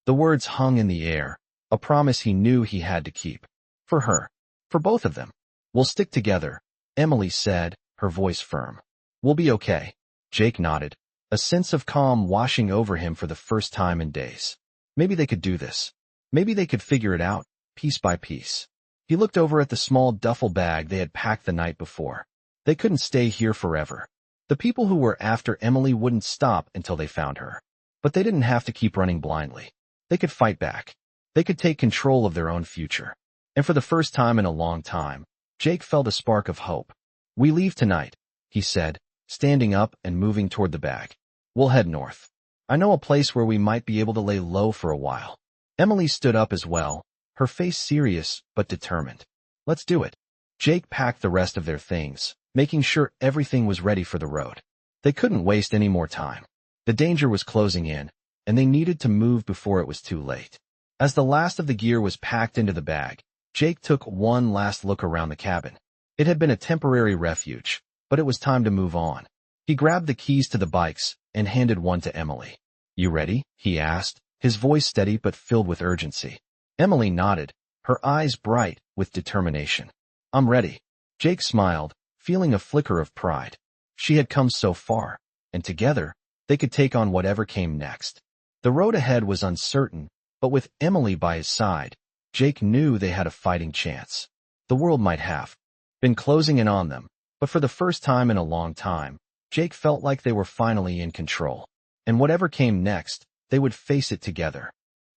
The words hung in the air, a promise he knew he had to keep. For her. For both of them. "We'll stick together," Emily said, her voice firm. "We'll be okay." Jake nodded, a sense of calm washing over him for the first time in days. Maybe they could do this. Maybe they could figure it out, piece by piece. He looked over at the small duffel bag they had packed the night before. They couldn't stay here forever. The people who were after Emily wouldn't stop until they found her. But they didn't have to keep running blindly. They could fight back. They could take control of their own future. And for the first time in a long time, Jake felt a spark of hope. "We leave tonight," he said, standing up and moving toward the bag. "We'll head north. I know a place where we might be able to lay low for a while." Emily stood up as well, her face serious but determined. "Let's do it." Jake packed the rest of their things, making sure everything was ready for the road. They couldn't waste any more time. The danger was closing in, and they needed to move before it was too late. As the last of the gear was packed into the bag, Jake took one last look around the cabin. It had been a temporary refuge, but it was time to move on. He grabbed the keys to the bikes and handed one to Emily. "You ready?" he asked, his voice steady but filled with urgency. Emily nodded, her eyes bright with determination. I'm ready. Jake smiled, feeling a flicker of pride. She had come so far, and together, they could take on whatever came next. The road ahead was uncertain, but with Emily by his side, Jake knew they had a fighting chance. The world might have been closing in on them, but for the first time in a long time, Jake felt like they were finally in control. And whatever came next, they would face it together.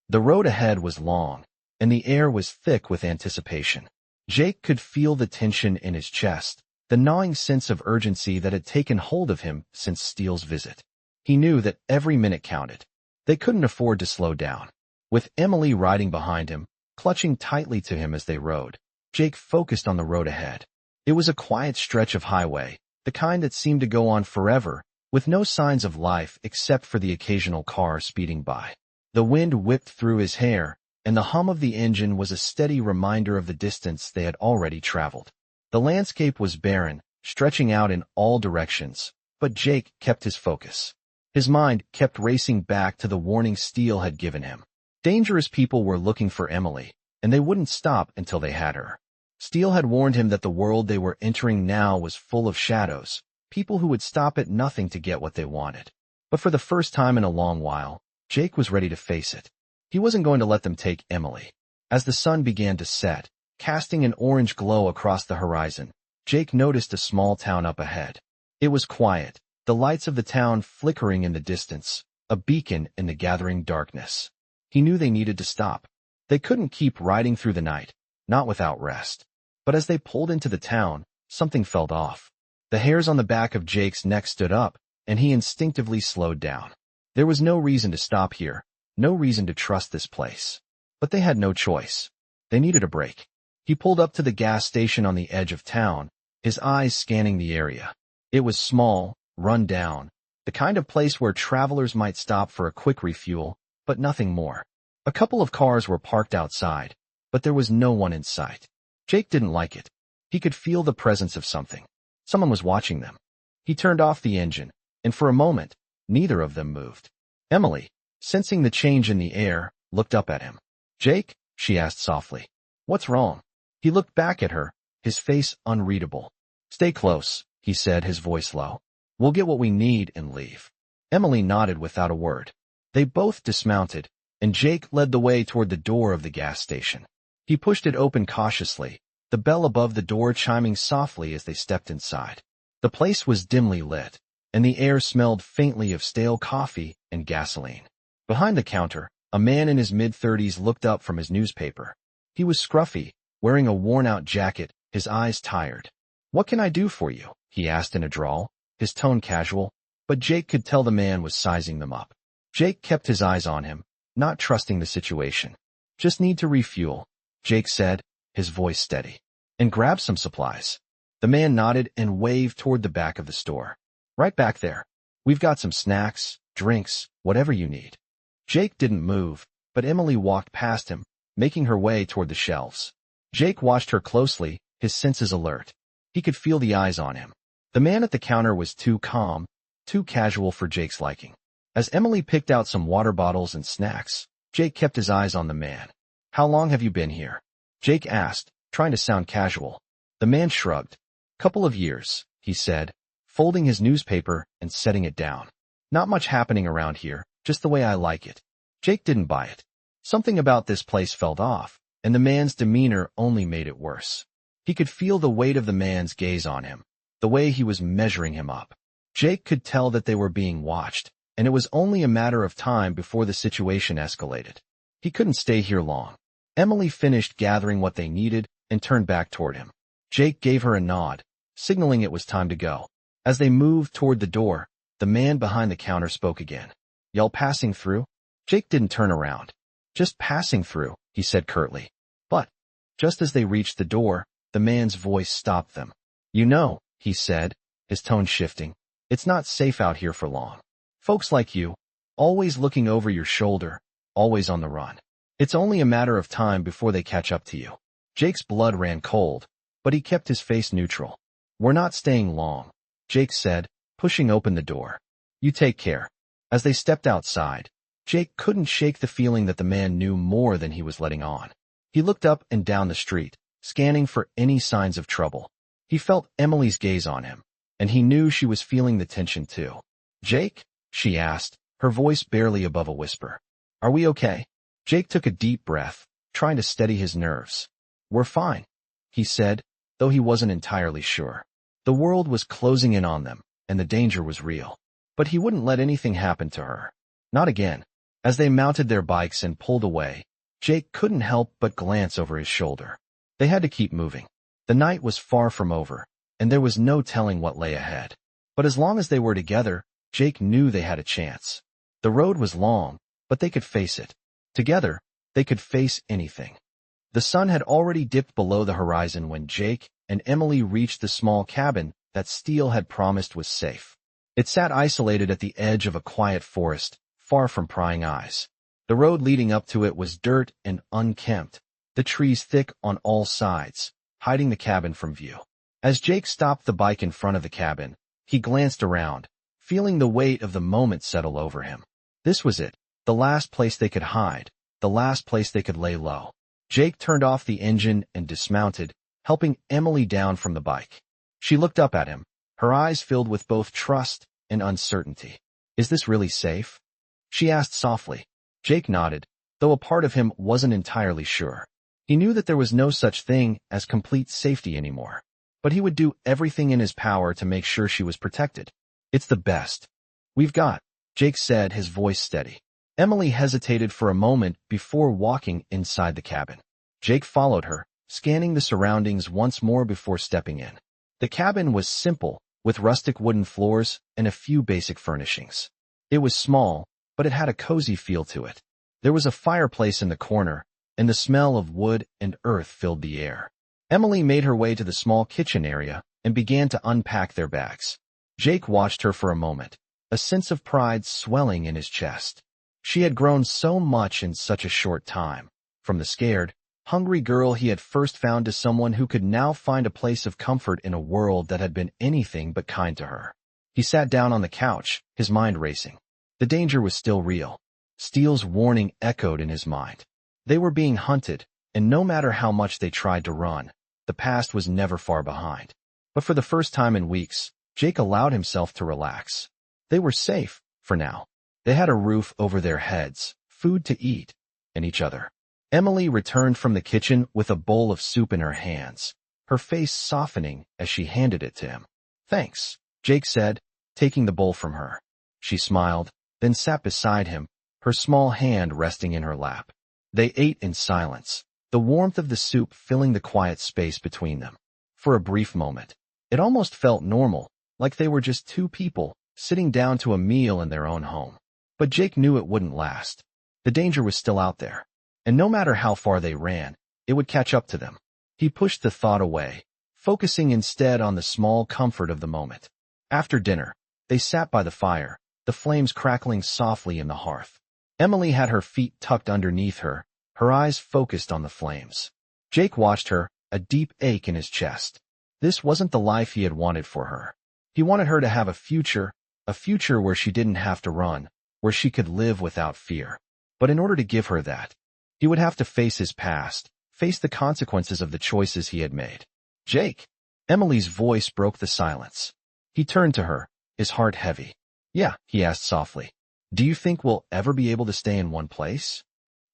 The road ahead was long, and the air was thick with anticipation. Jake could feel the tension in his chest, the gnawing sense of urgency that had taken hold of him since Steele's visit. He knew that every minute counted. They couldn't afford to slow down. With Emily riding behind him, clutching tightly to him as they rode, Jake focused on the road ahead. It was a quiet stretch of highway, the kind that seemed to go on forever, with no signs of life except for the occasional car speeding by. The wind whipped through his hair, and the hum of the engine was a steady reminder of the distance they had already traveled. The landscape was barren, stretching out in all directions, but Jake kept his focus. His mind kept racing back to the warning Steele had given him. Dangerous people were looking for Emily, and they wouldn't stop until they had her. Steele had warned him that the world they were entering now was full of shadows, people who would stop at nothing to get what they wanted. But for the first time in a long while, Jake was ready to face it. He wasn't going to let them take Emily. As the sun began to set, casting an orange glow across the horizon, Jake noticed a small town up ahead. It was quiet, the lights of the town flickering in the distance, a beacon in the gathering darkness. He knew they needed to stop. They couldn't keep riding through the night, not without rest. But as they pulled into the town, something felt off. The hairs on the back of Jake's neck stood up, and he instinctively slowed down. There was no reason to stop here, no reason to trust this place. But they had no choice. They needed a break. He pulled up to the gas station on the edge of town, his eyes scanning the area. It was small, run down, the kind of place where travelers might stop for a quick refuel, but nothing more. A couple of cars were parked outside, but there was no one in sight. Jake didn't like it. He could feel the presence of something. Someone was watching them. He turned off the engine, and for a moment, neither of them moved. Emily, sensing the change in the air, looked up at him. "Jake?" she asked softly. "What's wrong?" He looked back at her, his face unreadable. "Stay close," he said, his voice low. "We'll get what we need and leave." Emily nodded without a word. They both dismounted, and Jake led the way toward the door of the gas station. He pushed it open cautiously, the bell above the door chiming softly as they stepped inside. The place was dimly lit, and the air smelled faintly of stale coffee and gasoline. Behind the counter, a man in his mid-30s looked up from his newspaper. He was scruffy, wearing a worn-out jacket, his eyes tired. "What can I do for you?" he asked in a drawl, his tone casual, but Jake could tell the man was sizing them up. Jake kept his eyes on him, not trusting the situation. "Just need to refuel," Jake said, his voice steady. "And grab some supplies." The man nodded and waved toward the back of the store. "Right back there. We've got some snacks, drinks, whatever you need." Jake didn't move, but Emily walked past him, making her way toward the shelves. Jake watched her closely, his senses alert. He could feel the eyes on him. The man at the counter was too calm, too casual for Jake's liking. As Emily picked out some water bottles and snacks, Jake kept his eyes on the man. "How long have you been here?" Jake asked, trying to sound casual. The man shrugged. "Couple of years," he said, folding his newspaper and setting it down. "Not much happening around here, just the way I like it." Jake didn't buy it. Something about this place felt off, and the man's demeanor only made it worse. He could feel the weight of the man's gaze on him, the way he was measuring him up. Jake could tell that they were being watched, and it was only a matter of time before the situation escalated. He couldn't stay here long. Emily finished gathering what they needed and turned back toward him. Jake gave her a nod, signaling it was time to go. As they moved toward the door, the man behind the counter spoke again. "Y'all passing through?" Jake didn't turn around. "Just passing through," he said curtly. But, just as they reached the door, the man's voice stopped them. "You know," he said, his tone shifting, "it's not safe out here for long. Folks like you, always looking over your shoulder, always on the run. It's only a matter of time before they catch up to you." Jake's blood ran cold, but he kept his face neutral. "We're not staying long," Jake said, pushing open the door. "You take care." As they stepped outside, Jake couldn't shake the feeling that the man knew more than he was letting on. He looked up and down the street, scanning for any signs of trouble. He felt Emily's gaze on him, and he knew she was feeling the tension too. "Jake?" she asked, her voice barely above a whisper. "Are we okay?" Jake took a deep breath, trying to steady his nerves. "We're fine," he said, though he wasn't entirely sure. The world was closing in on them, and the danger was real. But he wouldn't let anything happen to her. Not again. As they mounted their bikes and pulled away, Jake couldn't help but glance over his shoulder. They had to keep moving. The night was far from over, and there was no telling what lay ahead. But as long as they were together, Jake knew they had a chance. The road was long, but they could face it. Together, they could face anything. The sun had already dipped below the horizon when Jake and Emily reached the small cabin that Steele had promised was safe. It sat isolated at the edge of a quiet forest, far from prying eyes. The road leading up to it was dirt and unkempt, the trees thick on all sides, hiding the cabin from view. As Jake stopped the bike in front of the cabin, he glanced around, feeling the weight of the moment settle over him. This was it, the last place they could hide, the last place they could lay low. Jake turned off the engine and dismounted, helping Emily down from the bike. She looked up at him, her eyes filled with both trust and uncertainty. "Is this really safe?" she asked softly. Jake nodded, though a part of him wasn't entirely sure. He knew that there was no such thing as complete safety anymore. But he would do everything in his power to make sure she was protected. "It's the best we've got," Jake said, his voice steady. Emily hesitated for a moment before walking inside the cabin. Jake followed her, scanning the surroundings once more before stepping in. The cabin was simple, with rustic wooden floors and a few basic furnishings. It was small, but it had a cozy feel to it. There was a fireplace in the corner, and the smell of wood and earth filled the air. Emily made her way to the small kitchen area and began to unpack their bags. Jake watched her for a moment, a sense of pride swelling in his chest. She had grown so much in such a short time, from the scared, hungry girl he had first found to someone who could now find a place of comfort in a world that had been anything but kind to her. He sat down on the couch, his mind racing. The danger was still real. Steele's warning echoed in his mind. They were being hunted, and no matter how much they tried to run, the past was never far behind. But for the first time in weeks, Jake allowed himself to relax. They were safe, for now. They had a roof over their heads, food to eat, and each other. Emily returned from the kitchen with a bowl of soup in her hands, her face softening as she handed it to him. "Thanks," Jake said, taking the bowl from her. She smiled, then sat beside him, her small hand resting in her lap. They ate in silence, the warmth of the soup filling the quiet space between them. For a brief moment, it almost felt normal, like they were just two people sitting down to a meal in their own home. But Jake knew it wouldn't last. The danger was still out there, and no matter how far they ran, it would catch up to them. He pushed the thought away, focusing instead on the small comfort of the moment. After dinner, they sat by the fire, the flames crackling softly in the hearth. Emily had her feet tucked underneath her, her eyes focused on the flames. Jake watched her, a deep ache in his chest. This wasn't the life he had wanted for her. He wanted her to have a future where she didn't have to run, where she could live without fear. But in order to give her that, he would have to face his past, face the consequences of the choices he had made. "Jake!" Emily's voice broke the silence. He turned to her, his heart heavy. "Yeah," he asked softly. "Do you think we'll ever be able to stay in one place?"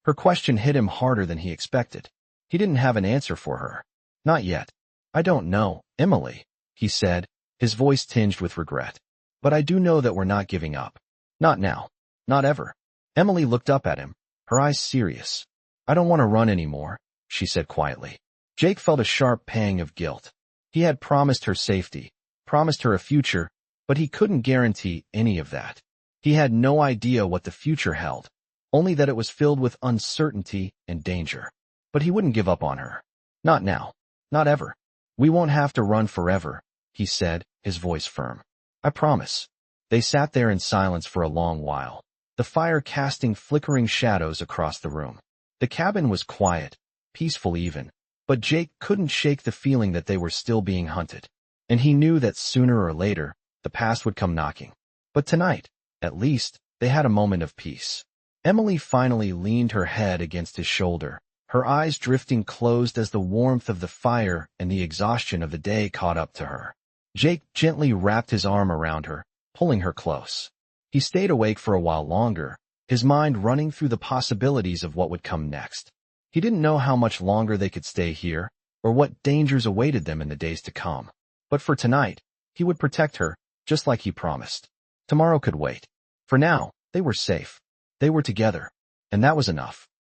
Her question hit him harder than he expected. He didn't have an answer for her. "Not yet. I don't know, Emily," he said, his voice tinged with regret. "But I do know that we're not giving up. Not now. Not ever." Emily looked up at him, her eyes serious. "I don't want to run anymore," she said quietly. Jake felt a sharp pang of guilt. He had promised her safety, promised her a future, but he couldn't guarantee any of that. He had no idea what the future held, only that it was filled with uncertainty and danger. But he wouldn't give up on her. "Not now. Not ever. We won't have to run forever," he said, his voice firm. "I promise." They sat there in silence for a long while, the fire casting flickering shadows across the room. The cabin was quiet, peaceful even, but Jake couldn't shake the feeling that they were still being hunted. And he knew that sooner or later, the past would come knocking. But tonight, at least, they had a moment of peace. Emily finally leaned her head against his shoulder, her eyes drifting closed as the warmth of the fire and the exhaustion of the day caught up to her. Jake gently wrapped his arm around her, pulling her close. He stayed awake for a while longer, his mind running through the possibilities of what would come next. He didn't know how much longer they could stay here, or what dangers awaited them in the days to come. But for tonight, he would protect her, just like he promised. Tomorrow could wait. For now, they were safe. They were together. And that was enough.